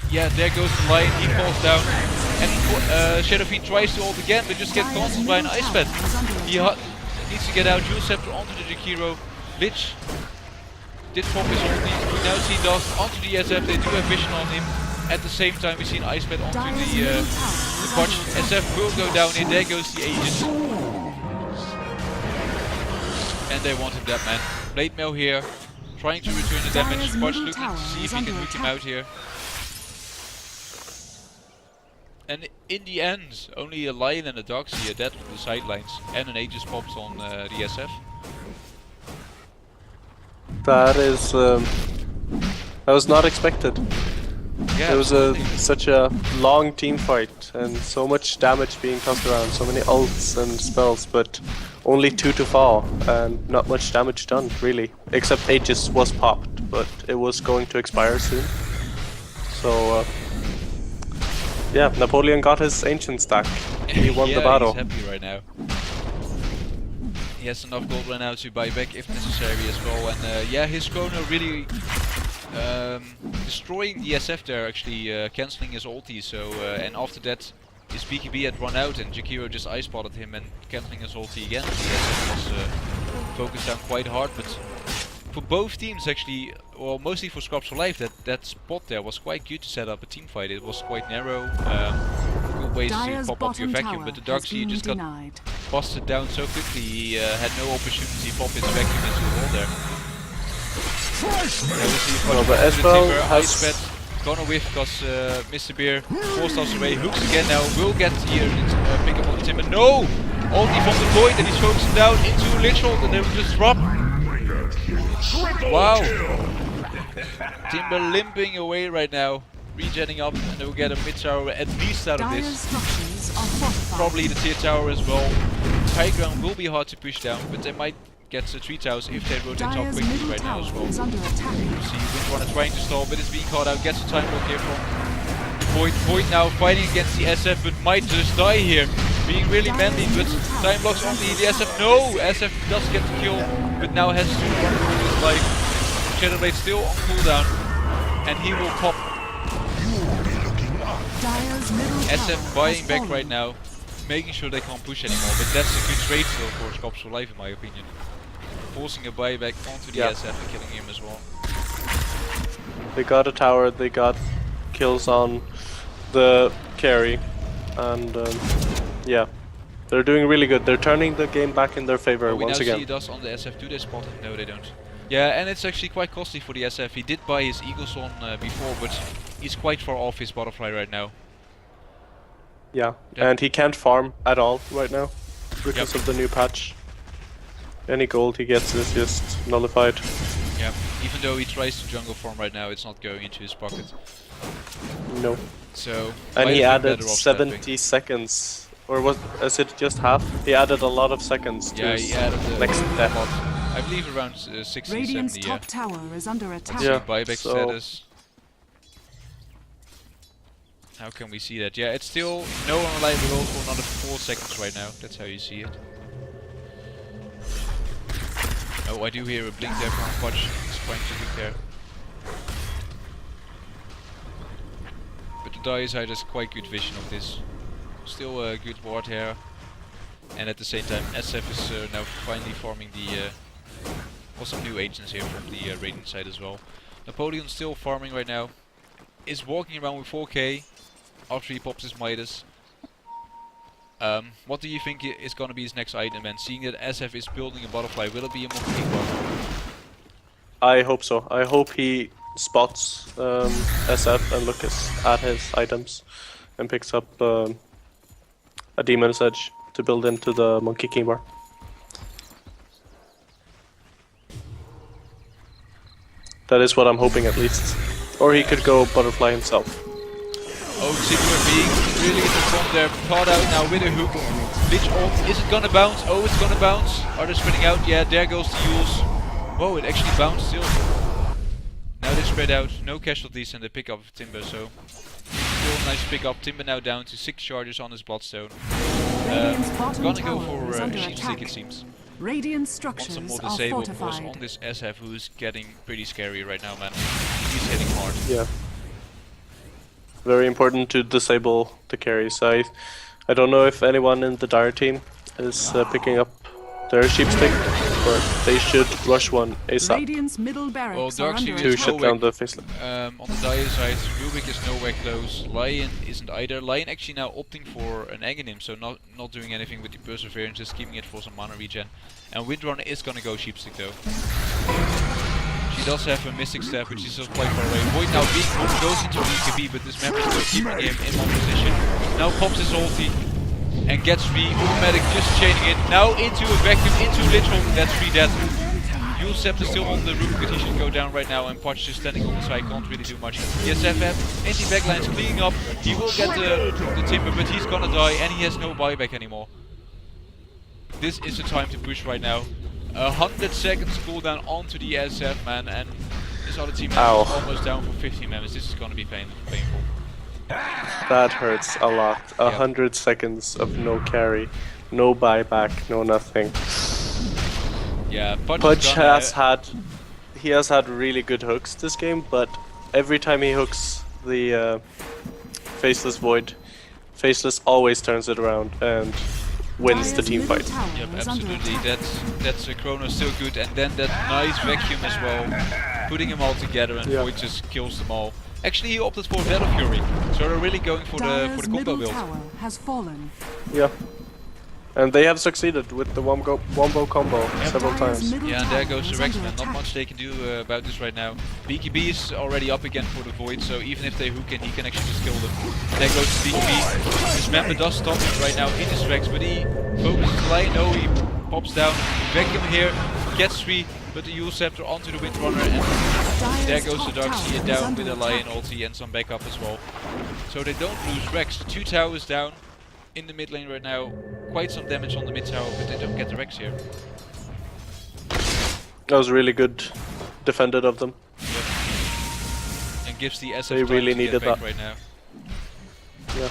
yeah, there goes the Lion, he falls down. And Shadow Fiend tries to ult again, but just gets cancelled by an ice bed. He needs to get out, Jewel Scepter onto the Jakiro. Lich did focus ulti, we now see Dust onto the SF, they do have vision on him. At the same time we see an ice bed onto the Punch. SF will go down here, there goes the agent. And they want him dead, man. Blade Mail here, trying to return the damage. Punch looking to see if he can hook him out here. And in the end, only a Lion and a Doxy are dead on the sidelines. And an Aegis pops on the SF. That is... that was not expected. Yeah, it was such a long team fight and so much damage being tossed around, so many ults and spells, but only 2 to fall and not much damage done, really. Except Aegis was popped, but it was going to expire soon. So, yeah, Napoleon got his ancient stack. He won the battle. He's happy right now. He has enough gold right now to buy back if necessary as well, and yeah, his Chrono really destroying the SF there, actually cancelling his ulti, so and after that his BKB had run out and Jakiro just ice spotted him and cancelling his ulti again. The SF was focused down quite hard, but for both teams actually, well mostly for Scrubs for Life, that spot there was quite good to set up a team fight. It was quite narrow, good ways to pop up your vacuum, but the Darkseer just got busted down so quickly, he had no opportunity to pop his vacuum into the wall there. But as well ice bed gonna whiff because Mr. Beer forced us away. Hooks again now, will get here and pick up on the Timber. No! Ulti from the Void and he's focusing down into Lich Hold and they will just drop. Wow! Timber limping away right now, regenning up, and they will get a mid tower at least out of this. Probably the tier tower as well. High ground will be hard to push down, but they might get the 3 towers if they rotate top quickly right now as well. You see Windrunner trying to stall, but it's being caught out, gets a time block here from Void. Void now fighting against the SF, but might just die here. Being really manly, but time blocks on the SF. No! SF does get the kill, but now has to run for his life. Shadowblade still on cooldown, and he will pop. SF buying back right now, making sure they can't push anymore, but that's a good trade still for Scrubs for Life in my opinion. Forcing a buyback onto the SF and killing him as well. They got a tower, they got kills on the carry, and yeah, they're doing really good. They're turning the game back in their favor once again. We now see Dust on the SF. Do they spot it? No, they don't. Yeah, and it's actually quite costly for the SF. He did buy his Eagles on before, but he's quite far off his Butterfly right now. Yeah, and he can't farm at all right now because of the new patch. Any gold he gets is just nullified. Yeah, even though he tries to jungle farm right now, it's not going into his pocket. No. So. And he added 70 seconds, or is it just half? He added a lot of seconds to his next step. I believe around 60, Radiant's 70, top tower is under attack. Yeah, buyback status. How can we see that? Yeah, it's still no unreliable gold for another 4 seconds right now. That's how you see it. Oh, I do hear a blink there from Fudge. He's trying to look there. But the Dire side has quite good vision of this. Still a good ward here. And at the same time, SF is now finally forming the... some new agents here from the Radiant side as well. Napoleon's still farming right now. Is walking around with 4k after he pops his Midas. What do you think is gonna be his next item? And seeing that SF is building a butterfly, will it be a Monkey King bar? I hope so. I hope he spots SF and looks at his items and picks up a Demon's Edge to build into the Monkey King bar. That is what I'm hoping at least. Or he could go butterfly himself. Oh, Sigurd being really in the front there, caught out now with a hook. Lich ult, is it gonna bounce? Oh, it's gonna bounce. Are they spinning out? Yeah, there goes the Yules. Whoa, it actually bounced still. Now they spread out, no casualties and they pick up Timber, so still a nice pick up. Timber now down to 6 charges on his Bloodstone. Gonna go for Shield Stick it seems. Radiant Want structures some more are disable because fortified. on this SF who's getting pretty scary right now, man. He's hitting hard. Yeah. Very important to disable the carries. I don't know if anyone in the Dire team is picking up their sheep stick, but they should rush one ASAP Radiant's middle barracks are under to shut attack. down the faceless. On the Dire side, Rubik is nowhere close. Lion isn't either. Lion actually now opting for an Aghanim, so not doing anything with the Perseverance, just keeping it for some mana regen. And Windrunner is gonna go Sheepstick though. She does have a Mystic Step, which is still quite far away. Void now being moved, goes into BKB, but this map is still keeping him in one position. Now pops his ulti and gets 3. Automatic just chaining it. Now into a vacuum, into Lich Ult, and that's 3 dead. Yule Scepter still on the roof, but he should go down right now, and Potch just standing on the side, can't really do much. Yes, FF, anti-backlines cleaning up. He will get the Timber, but he's gonna die, and he has no buyback anymore. This is the time to push right now. 100 seconds cooldown onto the SF, man, and this other team is almost down for 15 members. This is gonna be painful. That hurts a lot. 100 seconds of no carry, no buyback, no nothing. Yeah, Pudge has had really good hooks this game, but every time he hooks the Faceless Void, Faceless always turns it around and wins the team fight. Yep, absolutely. That's Chrono still good, and then that nice vacuum as well, putting them all together, and Void just kills them all. Actually, he opted for Battle Fury, so they're really going for the combo build. Tower has fallen. Yeah, and they have succeeded with the wombo combo several times. Yeah, and there goes the Rexman. Not much they can do about this right now. BKB is already up again for the Void, so even if they hook in, he can actually just kill them. There goes the BKB. This member does stop him right now in his Rex, but he focuses the line. No, he pops down. Vacuum here, gets 3, but the Yule Scepter onto the Windrunner, and there goes the Darkseer down with a Lion ulti and some backup as well. So they don't lose Rex. 2 towers down in the mid lane right now. Quite some damage on the mid tower, but they don't get the Rex here. That was really good defended of them. Yep. And gives the SF they time really to needed get back that right now. Yeah.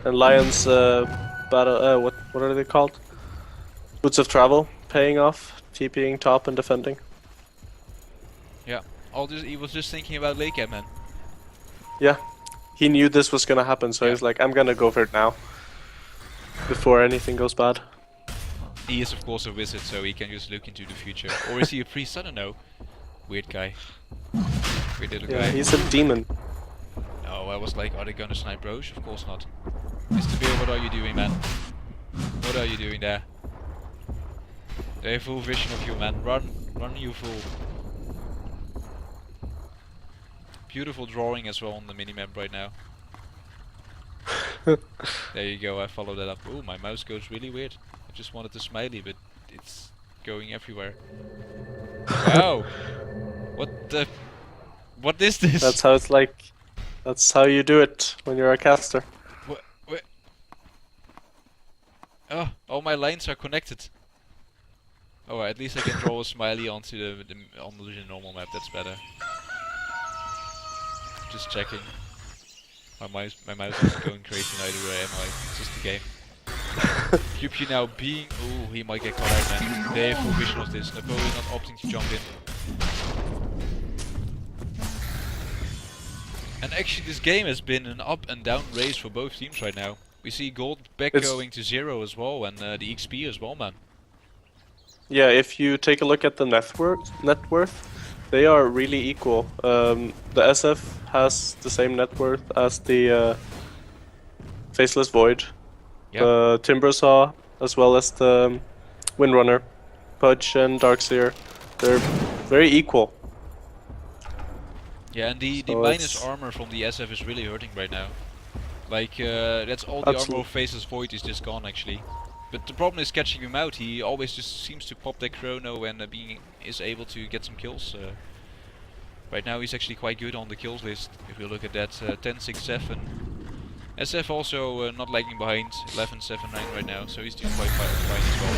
And Lion's battle, what are they called? Boots of Travel, paying off, TPing top and defending. Yeah, he was just thinking about late game, man. Yeah, he knew this was gonna happen, so he's like, I'm gonna go for it now, before anything goes bad. He is of course a wizard, so he can just look into the future. Or is he a priest? I don't know. Weird guy. Weird little guy. Yeah, he's a demon. No, I was like, are they gonna snipe Roche? Of course not. Mr. Beer, what are you doing, man? What are you doing there? They have full vision of you, man. Run, you fool. Beautiful drawing as well on the minimap right now. There you go, I followed that up. Oh, my mouse goes really weird. I just wanted the smiley, but it's going everywhere. Wow! What is this? That's how it's like. That's how you do it when you're a caster. What? Oh, all my lines are connected. Oh, at least I can draw a smiley onto the normal map. That's better. Just checking. My mouse isn't going crazy neither, am I? It's just the game. QP now being... Oh, he might get caught out, man. They have full vision of this. Napoleon not opting to jump in. And actually this game has been an up and down race for both teams right now. We see gold back going to 0 as well, and the XP as well, man. Yeah, if you take a look at the net worth, they are really equal. The SF has the same net worth as the Faceless Void, the Timbersaw, as well as the Windrunner, Pudge and Darkseer. They're very equal. Yeah, and the So minus it's- armor from the SF is really hurting right now. Like, that's all the armor of Faceless Void is just gone actually. But the problem is catching him out. He always just seems to pop that chrono when is able to get some kills. Right now he's actually quite good on the kills list. If you look at that, 10, 6, 7. SF also not lagging behind, 11, 7, 9 right now, so he's doing quite fine as well.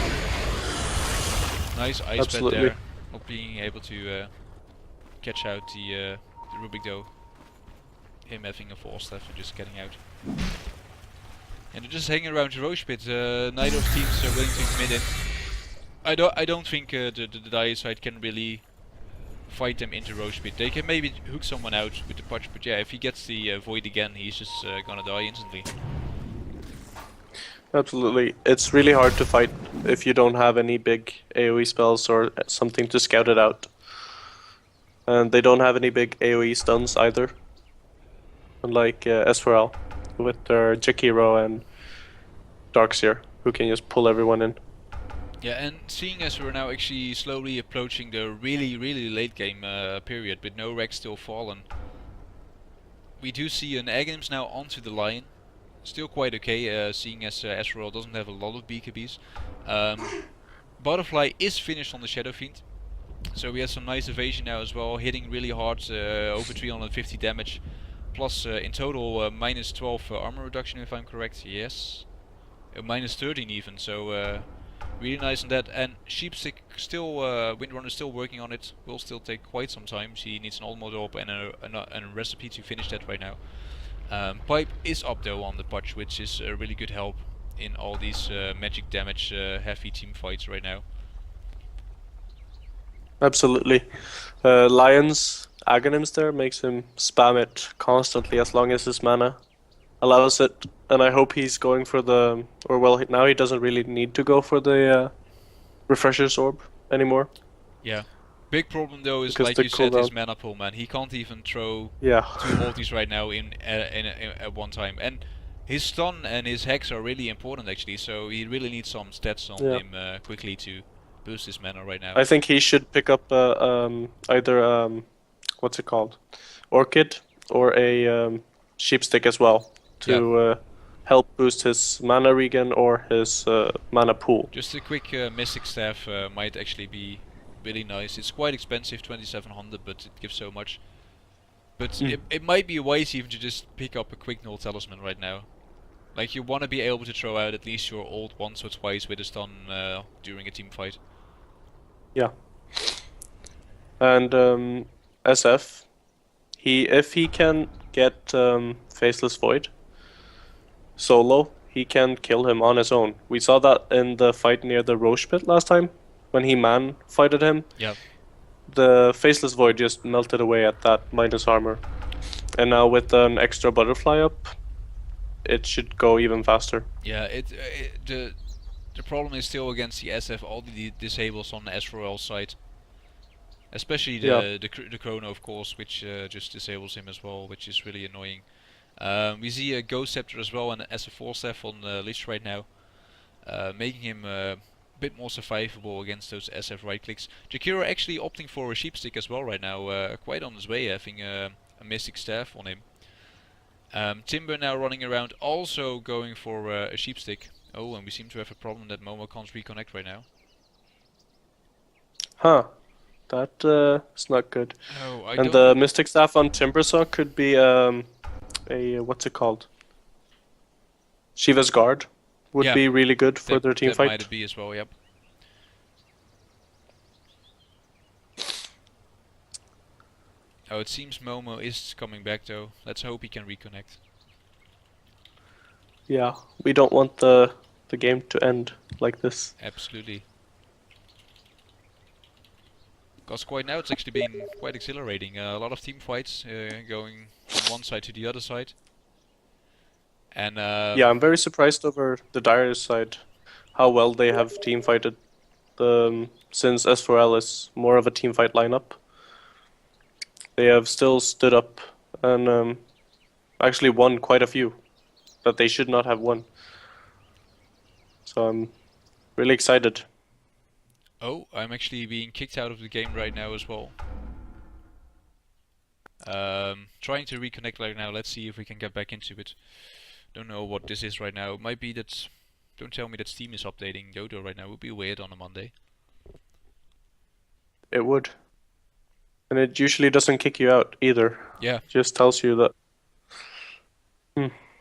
Nice ice pad there, not being able to catch out the Rubik though. Him having a 4-staff and just getting out. And they're just hanging around the Roche pit. Neither of teams are willing to commit in. I don't think the Dire side can really fight them into Roche pit. They can maybe hook someone out with the Pudge, but yeah, if he gets the Void again, he's just gonna die instantly. Absolutely. It's really hard to fight if you don't have any big AoE spells or something to scout it out. And they don't have any big AoE stuns either. Unlike S4L with their Jakiro and Darkseer, who can just pull everyone in. Yeah, and seeing as we're now actually slowly approaching the really late game period with no wrecks still fallen, we do see an Aghanim now onto the Lion. Still quite okay, seeing as Ezreal doesn't have a lot of BKBs. Butterfly is finished on the Shadow Fiend, so we have some nice evasion now as well, hitting really hard, over 350 damage, plus in total minus 12 armor reduction if I'm correct, yes. Minus 13 even, so really nice on that. And Sheepstick still, Windrunner still working on it, will still take quite some time. She needs an Ultimate Orb and a recipe to finish that right now. Pipe is up though on the Pudge, which is a really good help in all these magic damage heavy team fights right now. Absolutely. Lion's Aghanims there makes him spam it constantly as long as his mana allows it. And I hope he's going for the... Or well, now he doesn't really need to go for the Refresher's Orb anymore. Yeah. Big problem though is, Because like the you said, his cooldown- mana pool, man. He can't even throw Yeah. 2 ultis right now at one time. And his stun and his hex are really important actually, so he really needs some stats on him quickly to boost his mana right now. I think he should pick up either what's it called, Orchid, or a Sheepstick as well to help boost his mana regen or his mana pool. Just a quick Mystic Staff might actually be really nice. It's quite expensive, 2700, but it gives so much. But it might be wise even to just pick up a quick Null Talisman right now. Like, you want to be able to throw out at least your ult once or twice with a stun during a team fight. Yeah. And SF, if he can get Faceless Void solo, he can kill him on his own. We saw that in the fight near the Roche pit last time, when he man-fighted him. Yeah. The Faceless Void just melted away at that minus armor. And now with an extra butterfly up, it should go even faster. Yeah, the problem is still against the SF, all the disables on the Ezreal side. Especially the Chrono, of course, which just disables him as well, which is really annoying. We see a Ghost Scepter as well and an SF4 staff on Lich right now, making him a bit more survivable against those SF right clicks. Jakiro actually opting for a Sheepstick as well right now, quite on his way, having a Mystic Staff on him. Timber now running around, also going for a Sheepstick. Oh, and we seem to have a problem that Momo can't reconnect right now. Huh. That is not good. Oh, and the Mystic Staff on Timbersaw could be a what's it called? Shiva's Guard would be really good for their team fight. That might be as well, yep. Oh, it seems Momo is coming back though. Let's hope he can reconnect. Yeah, we don't want the game to end like this. Absolutely. Because quite now it's actually been quite exhilarating. A lot of team fights going from one side to the other side. And yeah, I'm very surprised over the Dire side, how well they have team fighted. Since S4L is more of a team fight lineup. They have still stood up and actually won quite a few that they should not have won. So I'm really excited. Oh, I'm actually being kicked out of the game right now as well. Trying to reconnect right now. Let's see if we can get back into it. Don't know what this is right now. It might be that... Don't tell me that Steam is updating Dota right now. It would be weird on a Monday. It would. And it usually doesn't kick you out either. Yeah. Just tells you that.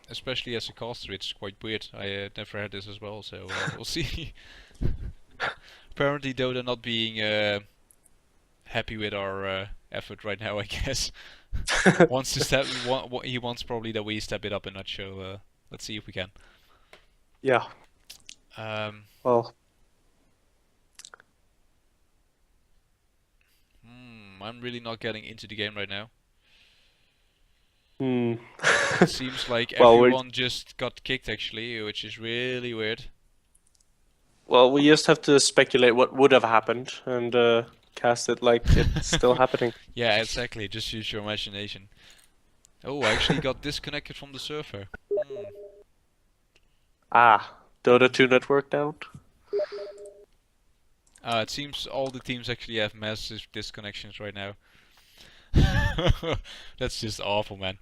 Especially as a caster, it's quite weird. I never had this as well, so we'll see. Apparently Dota not being happy with our effort right now, I guess. Wants to step. He wants probably that we step it up a notch. So let's see if we can. Yeah. Well. I'm really not getting into the game right now. It It seems like everyone just got kicked actually, which is really weird. Well, we just have to speculate what would have happened and cast it like it's still happening. Yeah, exactly. Just use your imagination. Oh, I actually got disconnected from the server. Ah, Dota 2 network down? It seems all the teams actually have massive disconnections right now. That's just awful, man.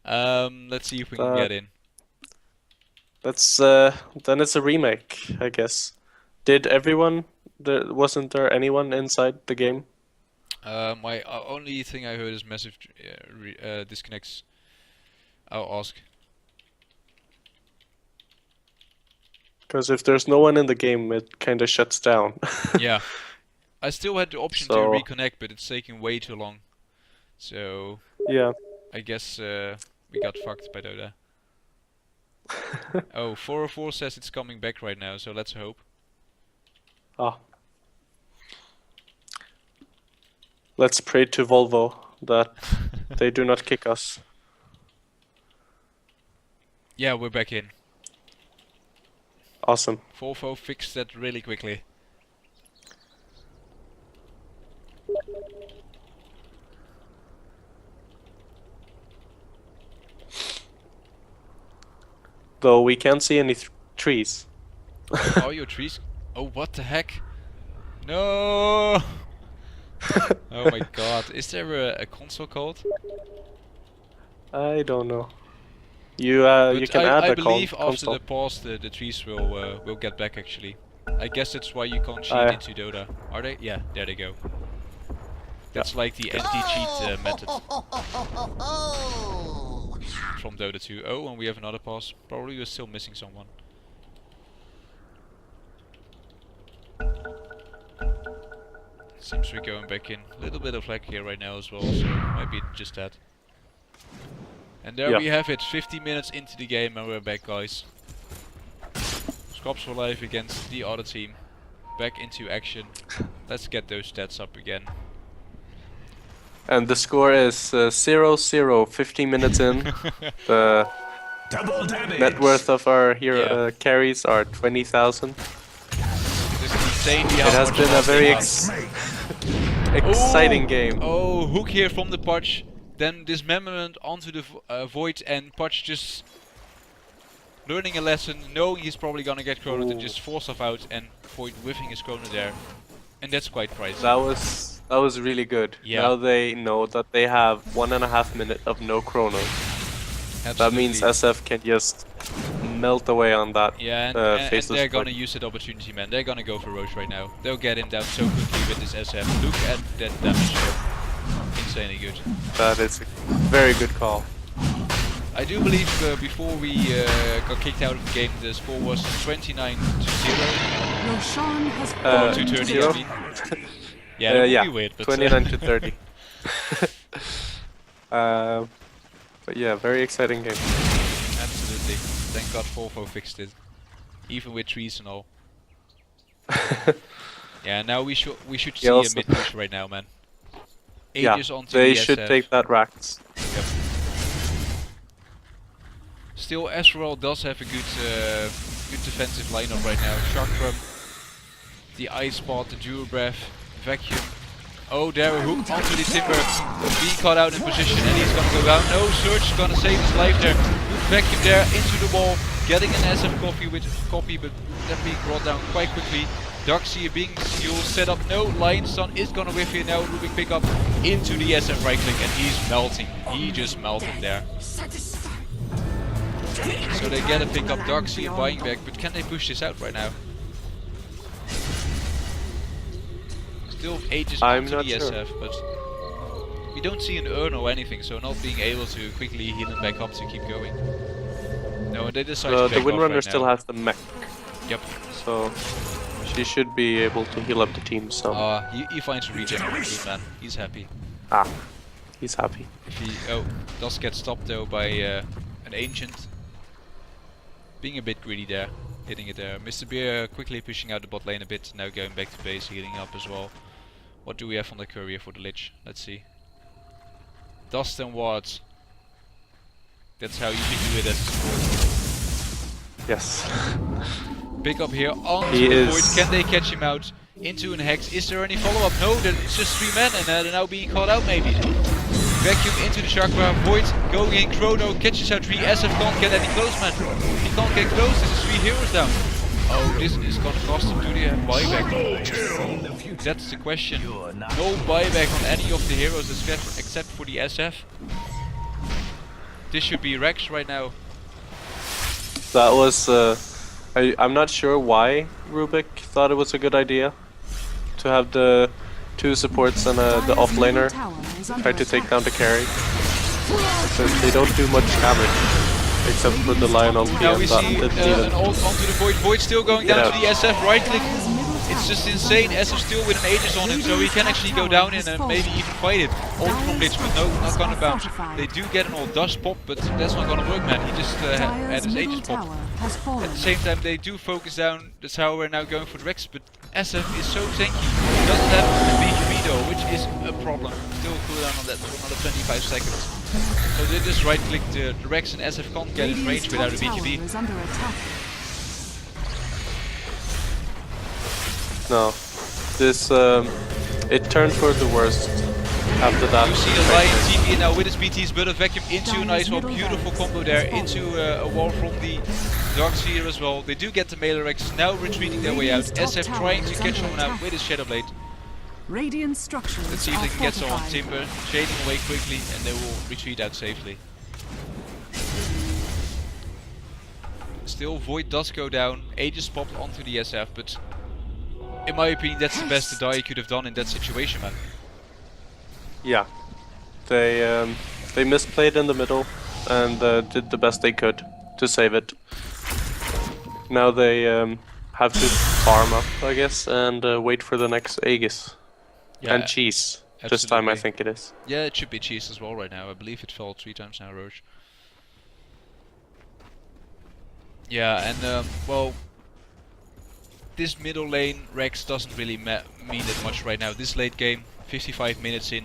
Let's see if we can get in. That's then it's a remake, I guess. Did everyone? Wasn't there anyone inside the game? My only thing I heard is massive disconnects. I'll ask. Because if there's no one in the game, it kind of shuts down. Yeah. I still had the option to reconnect, but it's taking way too long. So... Yeah. I guess we got fucked by Dota. Oh, 404 says it's coming back right now, so let's hope. Ah. Let's pray to Volvo that they do not kick us. Yeah, we're back in. Awesome. Volvo fixed that really quickly. Though we can't see any trees. Oh, your trees? Oh, what the heck? No! Oh my god. Is there a console code? I don't know. You can add I a believe after console. the pause the trees will get back actually. I guess that's why you can't cheat into Dota. Are they? Yeah, there they go. That's like the anti-cheat method from Dota 2. Oh, and we have another pause. Probably we're still missing someone. Seems we're going back in. A little bit of lag here right now as well, so might be just that. And there we have it, 50 minutes into the game and we're back, guys. Scrops for life against the other team. Back into action. Let's get those stats up again. And the score is 0-0, 15 minutes in. The net worth of our hero carries are 20,000. It has been a very exciting game. Oh, hook here from the Potch. Then dismemberment onto the Void, and Potch just learning a lesson, knowing he's probably gonna get Chrono, to just force stuff out, and Void whiffing his Chrono there. And that's quite pricey. That was really good. Yeah. Now they know that they have 1.5 minutes of no Chrono. That means SF can just melt away on that. Yeah, and they're gonna use that opportunity, man. They're gonna go for Roche right now. They'll get him down so quickly with this SF. Look at that damage. Insanely good. That is a very good call. I do believe before we got kicked out of the game, the score was 29-0. Roshan has 230, I mean. Yeah, that would be weird, but 29-30. But yeah, very exciting game. Absolutely. Thank God Volvo fixed it, even with trees and all. Yeah, now we should see a mid push right now, man. Ages onto they the should SF. take that Rax. Yep. Still, Ezreal does have a good defensive lineup right now. Chakram, the Ice Spot, the Dual Breath, Vacuum. Oh, there a hook onto the timber. Being caught out in position and he's gonna go down. No, Surge is gonna save his life there. Good vacuum there into the wall. Getting an SF copy, but then being brought down quite quickly. Darkseer being sealed, set up. No, Lion's Son is gonna whiff here now. Rubik pick up into the SF right click and he's melting. He just melted there. So they get a pick up. Darkseer buying back, but can they push this out right now? Still ages onto the SF, but we don't see an urn or anything, so not being able to quickly heal him back up to keep going. No, they decide to The back Windrunner right still now. has the mech. Yep. So she should be able to heal up the team some. He finds a regen. Good man. He's happy. He's happy. If he does get stopped though by an ancient. Being a bit greedy there, hitting it there. Mr. Beer quickly pushing out the bot lane a bit, now going back to base, healing up as well. What do we have on the courier for the Lich? Let's see. Dust and wards. That's how you can do it as a support. Yes. Pick up here onto the Void. Can they catch him out into an Hex? Is there any follow-up? No, it's just 3 men and they're now being caught out maybe. Vacuum into the Chakra, Void going in, Chrono catches out 3, SF can't get any close man. He can't get close, there's 3 heroes down. Oh, this is gonna cost him to the buyback. That's the question. No buyback on any of the heroes except for the SF. This should be Rex right now. That was... I'm not sure why Rubik thought it was a good idea to have the 2 supports and the offlaner try to take down the carry. Because they don't do much damage except for the Lion on Now we PM. see an ult onto the Void. Void still going down to the SF, right click. It's just insane. SF still with an Aegis on him, so he can actually go down in and maybe even fight it. Ult from Lich, but no, not gonna bounce. They do get an ult dust pop, but that's not gonna work, man. He just had his Aegis pop. At the same time, they do focus down the tower, now going for the Rex, but SF is so tanky. He doesn't have a BKB though, which is a problem. Still cooldown on that for another 25 seconds. So they just right click the Rex and SF can't get in range without a BKB. No. This, it turned for the worst after that. You see the Lion TP now with his BTs, but a vacuum into a nice one, beautiful combo there, into a wall from the Darkseer as well. They do get the melee Rex, now retreating their way out. SF trying to catch someone out with his Shadowblade. Radiant structures. Let's see if they can get someone on Timber, shading away quickly, and they will retreat out safely. Still, Void does go down, Aegis popped onto the SF, but in my opinion that's the best the die could have done in that situation, man. Yeah. They misplayed in the middle and did the best they could to save it. Now they have to farm up, I guess, and wait for the next Aegis. Yeah, and cheese. absolutely. This time I think it is. Yeah, it should be cheese as well right now. I believe it fell 3 times now, Roche. Yeah, and well, this middle lane Rex doesn't really mean that much right now. This late game, 55 minutes in,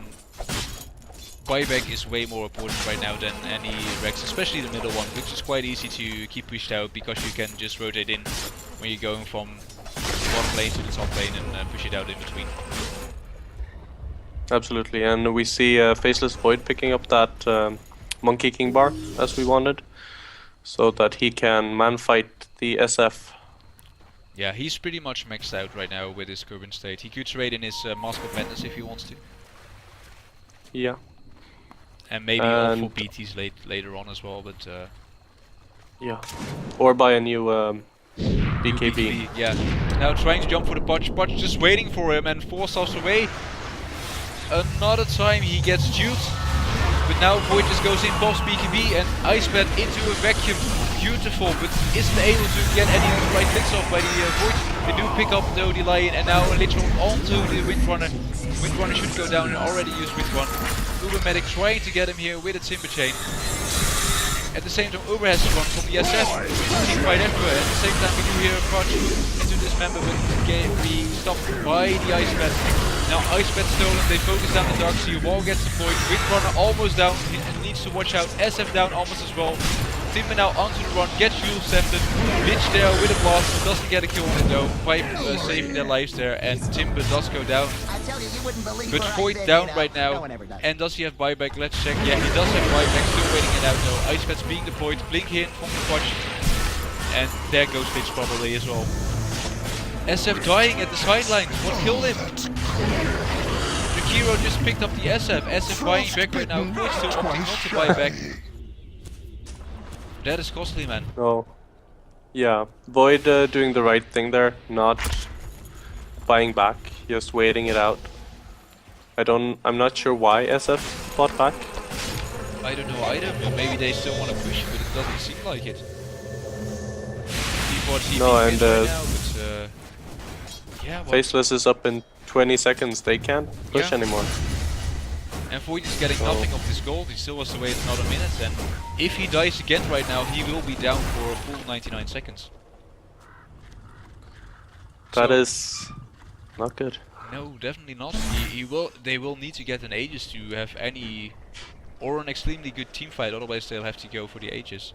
buyback is way more important right now than any Rex, especially the middle one, which is quite easy to keep pushed out because you can just rotate in when you're going from the bottom lane to the top lane and push it out in between. Absolutely, and we see Faceless Void picking up that Monkey King bar as we wanted, so that he can man-fight the SF. Yeah, he's pretty much maxed out right now with his current state. He could trade in his Mask of Madness if he wants to. Yeah. And maybe all for BTs later on as well, but yeah. Or buy a new BKB. Yeah. Now trying to jump for the Potch. Potch just waiting for him and 4 stars away. Another time he gets duped. But now Void just goes in, pops BKB and Ice Bat into a vacuum. Beautiful, but isn't able to get any of the right clicks off by the Void. They do pick up though the Lion and now literally onto the Windrunner. Windrunner should go down and already use Wind Run. Uber Medic trying to get him here with a Timber Chain. At the same time Uber has to run from the SF. Right everywhere. At the same time we do hear a punch into this member but being stopped by the Ice Bat. Now Ice Bat stolen, they focus down the Darkseer, wall gets deployed, Windrunner almost down and needs to watch out, SF down almost as well. Timber now onto the run, gets Yule scented. Lich there with a blast, doesn't get a kill on it though. Pipe saving their lives there, and Timber does go down. I tell you, you wouldn't believe But what I Void did, down you know. right now. No one ever does. And does he have buyback? Let's check. Yeah, he does have buyback. Still waiting it out though. Ice Pet's being deployed. Blink in from the watch. And there goes Lich probably as well. SF dying at the sidelines. What killed him? Jakiro just picked up the SF. SF buying back right now. Void still opting not to buy back. That is costly, man. Oh. Yeah. Void doing the right thing there, not buying back, just waiting it out. I'm not sure why SF bought back. I don't know either, but maybe they still want to push, but it doesn't seem like it. No, and right now, but, yeah, well, Faceless is up in 20 seconds, they can't push Yeah. anymore. and Void is getting nothing of this gold. He still has to wait another minute, and if he dies again right now, he will be down for a full 99 seconds. That So- is not good. No, definitely not. They will need to get an Aegis to have any, or an extremely good team fight. Otherwise, they'll have to go for the Aegis.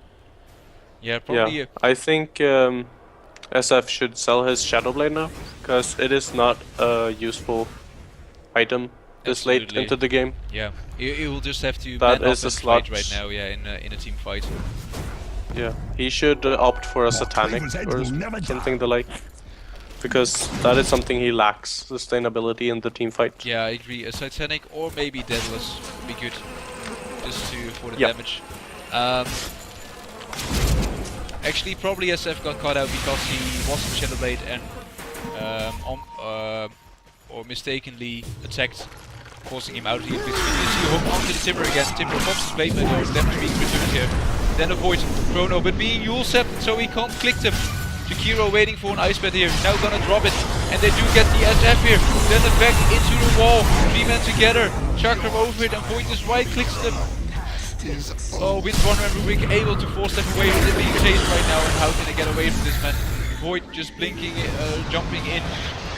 Yeah, probably. Yeah, I think SF should sell his Shadowblade now, because it is not a useful item this late Absolutely. into the game. Yeah, he will just have to That man is up a and fight slot. right now. Yeah, in a team fight. Yeah, he should opt for a Satanic Raven's Edge or will never something die. the like, because that is something he lacks, sustainability in the team fight. Yeah, I agree. A Titanic or maybe Daedalus would be good, just for the Yeah. damage. Actually, probably SF got caught out because he was in Shadowblade and or mistakenly attacked, forcing him out of the abyss. You see Hook onto the Timber again. Timber pops his blade, but there's damage being returned here. Then avoids Chrono, but being Yule Sept, so he can't click them. Jakiro waiting for an ice bed here, now gonna drop it, and they do get the SF here. Then the back into the wall, 3 men together, Chakram over it, and Void just right clicks them. Oh, Windrunner and Rubik able to force them away, but they're being chased right now, and how can they get away from this man? Void just blinking, jumping in.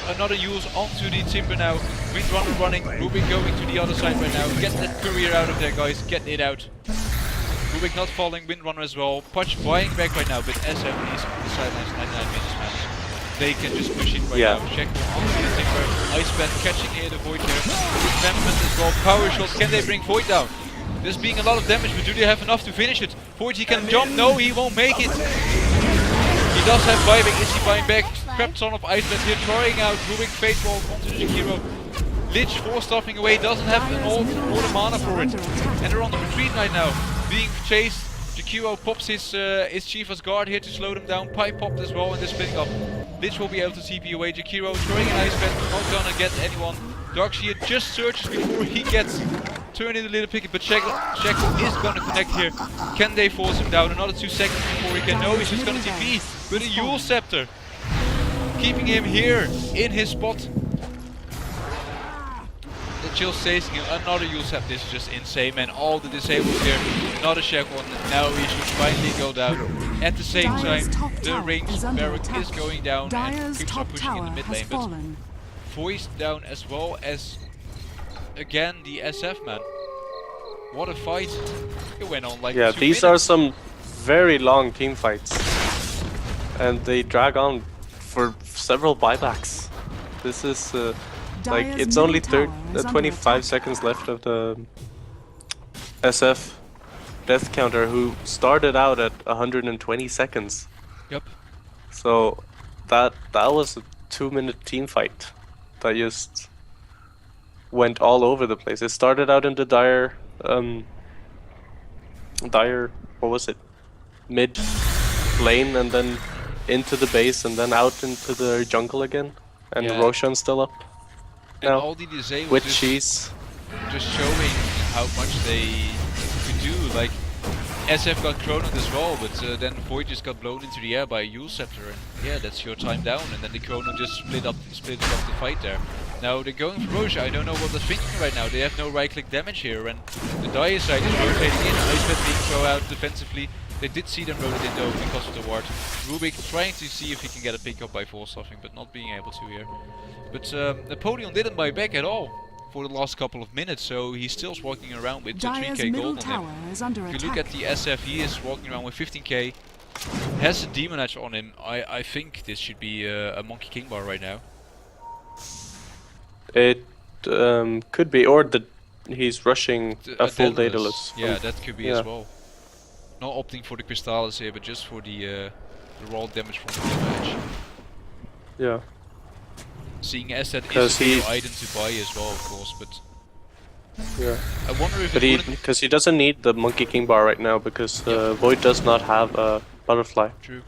Another use onto the Timber now. Windrunner running, Rubik going to the other side right now. Get that courier out of there, guys, get it out. Rubik not falling, Windrunner as well. Punch buying back right now, but SF is on the sidelines, 99 minutes, man. They can just push it right now. Check onto the Timber. Ice Band catching here the Void here. Dismemberment as well. Power shots, can they bring Void down? There's being a lot of damage, but do they have enough to finish it? Void, he can jump. No, he won't make it. He does have buyback. Is he buying back? Crap ton of Ice Band here, throwing out Rubik Fate Wall onto the Jakiro. Lich force stopping away, doesn't have an all the mana for it. And they're on the retreat right now. Being chased. Jakiro pops his Chief's guard here to slow them down. Pipe popped as well, and they're splitting up. Lich will be able to TP away. Jakiro throwing an Ice Band, not gonna get anyone. Darkseer just searches before he gets turned into a little picket, but Shackle is gonna connect here. Can they force him down? Another 2 seconds before he can. No, he's just gonna TP with a Yule Scepter, keeping him here in his spot. The chill chasing him. Another Yule Scepter. This is just insane, man. All the disables here. Another Shackle, and now he should finally go down. At the same time, the ranged barrack is going down, and creeps are pushing in the mid lane, but Voice down as well as again the SF, man. What a fight. It went on like 2 these minutes. are some very long team fights, and they drag on for several buybacks. This is like, it's only 25 seconds left of the SF death counter, who started out at 120 seconds. Yep. So that was a 2-minute team fight that just went all over the place. It started out in the dire, what was it? Mid lane, and then into the base, and then out into the jungle again. And Yeah. Roshan's still up And now all the disables with just cheese. showing how much they could do. Like SF got Chronoed as well, but then Void just got blown into the air by a Yule Scepter, and yeah, that's your time down. And then the Chrono just split up the fight there. Now they're going for Roshan. I don't know what they're thinking right now. They have no right-click damage here, and the Dire side is rotating in. Icebet being thrown out defensively. They did see them rotate in though because of the ward. Rubik trying to see if he can get a pick up by force stuffing, but not being able to here. But Napoleon didn't buy back at all. for the last couple of minutes, so he's still walking around with Dire's 3k middle gold on tower him. is under If you attack. look at the SF, he is walking around with 15k, has a demon edge on him. I think this should be a Monkey King bar right now. It could be, or he's rushing a full Daedalus. Daedalus. Yeah, that could be yeah. as well. Not opting for the Crystallis here, but just for the raw damage from the demon edge. Yeah. Seeing as that is a Because good item to buy as well, of course, but Yeah. I wonder if But it wouldn't... because he doesn't need the Monkey King bar right now, because Void does not have a butterfly. True.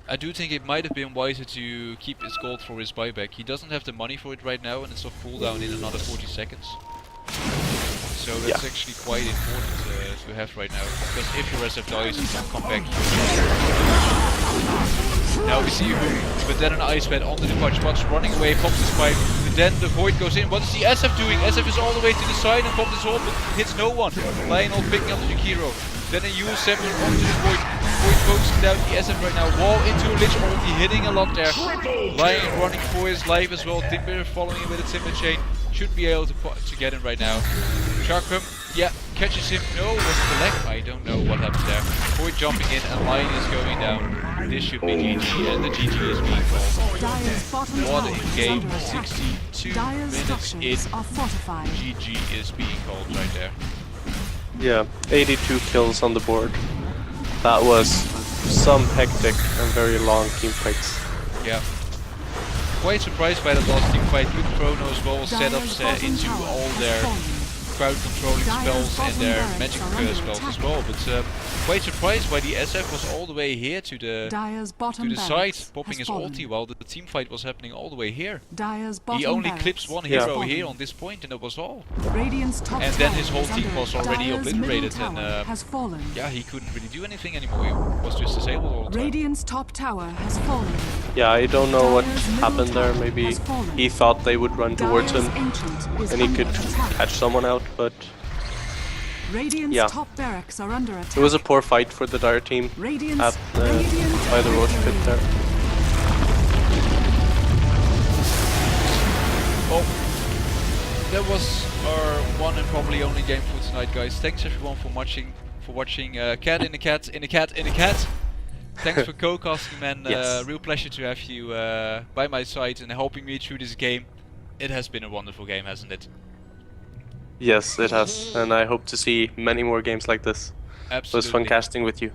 I do think it might have been wiser to keep his gold for his buyback. He doesn't have the money for it right now, and it's off cooldown in another 40 seconds. So that's actually quite important to have right now, because if your SF dies, you can come back. Now we see but then an ice pad onto the punch box, running away, pops his pipe, but then the Void goes in. What is the SF doing? SF is all the way to the side and pops his ult, but hits no one. Lionel picking up the Jakiro. Then a US Samuel onto the Void. Void focusing down the SF right now. Wall into a Lich, already hitting a lot there. Lion running for his life as well. Timber following him with a Timber Chain. Should be able to get him right now. Chakram, yeah, catches him. No, was it the leg? I don't know what happened there. Void jumping in and Lion is going down. This should be GG, and the GG is being called. Dire's bottom What tower a is game, under attack. 62 Dire's minutes in. structures are fortified. GG is being called right there. Yeah, 82 kills on the board. That was some hectic and very long team fights. Yeah. Quite surprised by the last team fight. Good chrono as well, setups into all their crowd controlling spells and their magic spells as well. But quite surprised why the SF was all the way here to the side, popping his ulti while the team fight was happening all the way here. He only clips one hero here on this point, and that was all. And then his whole team was already obliterated, and yeah, he couldn't really do anything anymore. He was just disabled all the time. Radiant's top tower has fallen. Yeah, I don't know what happened there. Maybe he thought they would run towards him and he could catch someone out, but Radiant's yeah. top barracks are under attack. It was a poor fight for the Dire team by the Roach pit there. Well, that was our one and probably only game for tonight, guys. Thanks everyone for watching. Cat in the cat in the cat in the cat. Thanks for co-casting, man. Yes. Real pleasure to have you by my side and helping me through this game. It has been a wonderful game, hasn't it? Yes, it has, and I hope to see many more games like this. Absolutely. It was fun casting with you.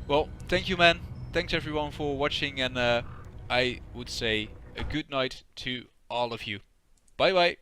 Well, thank you, man. Thanks everyone for watching, and I would say a good night to all of you. Bye bye.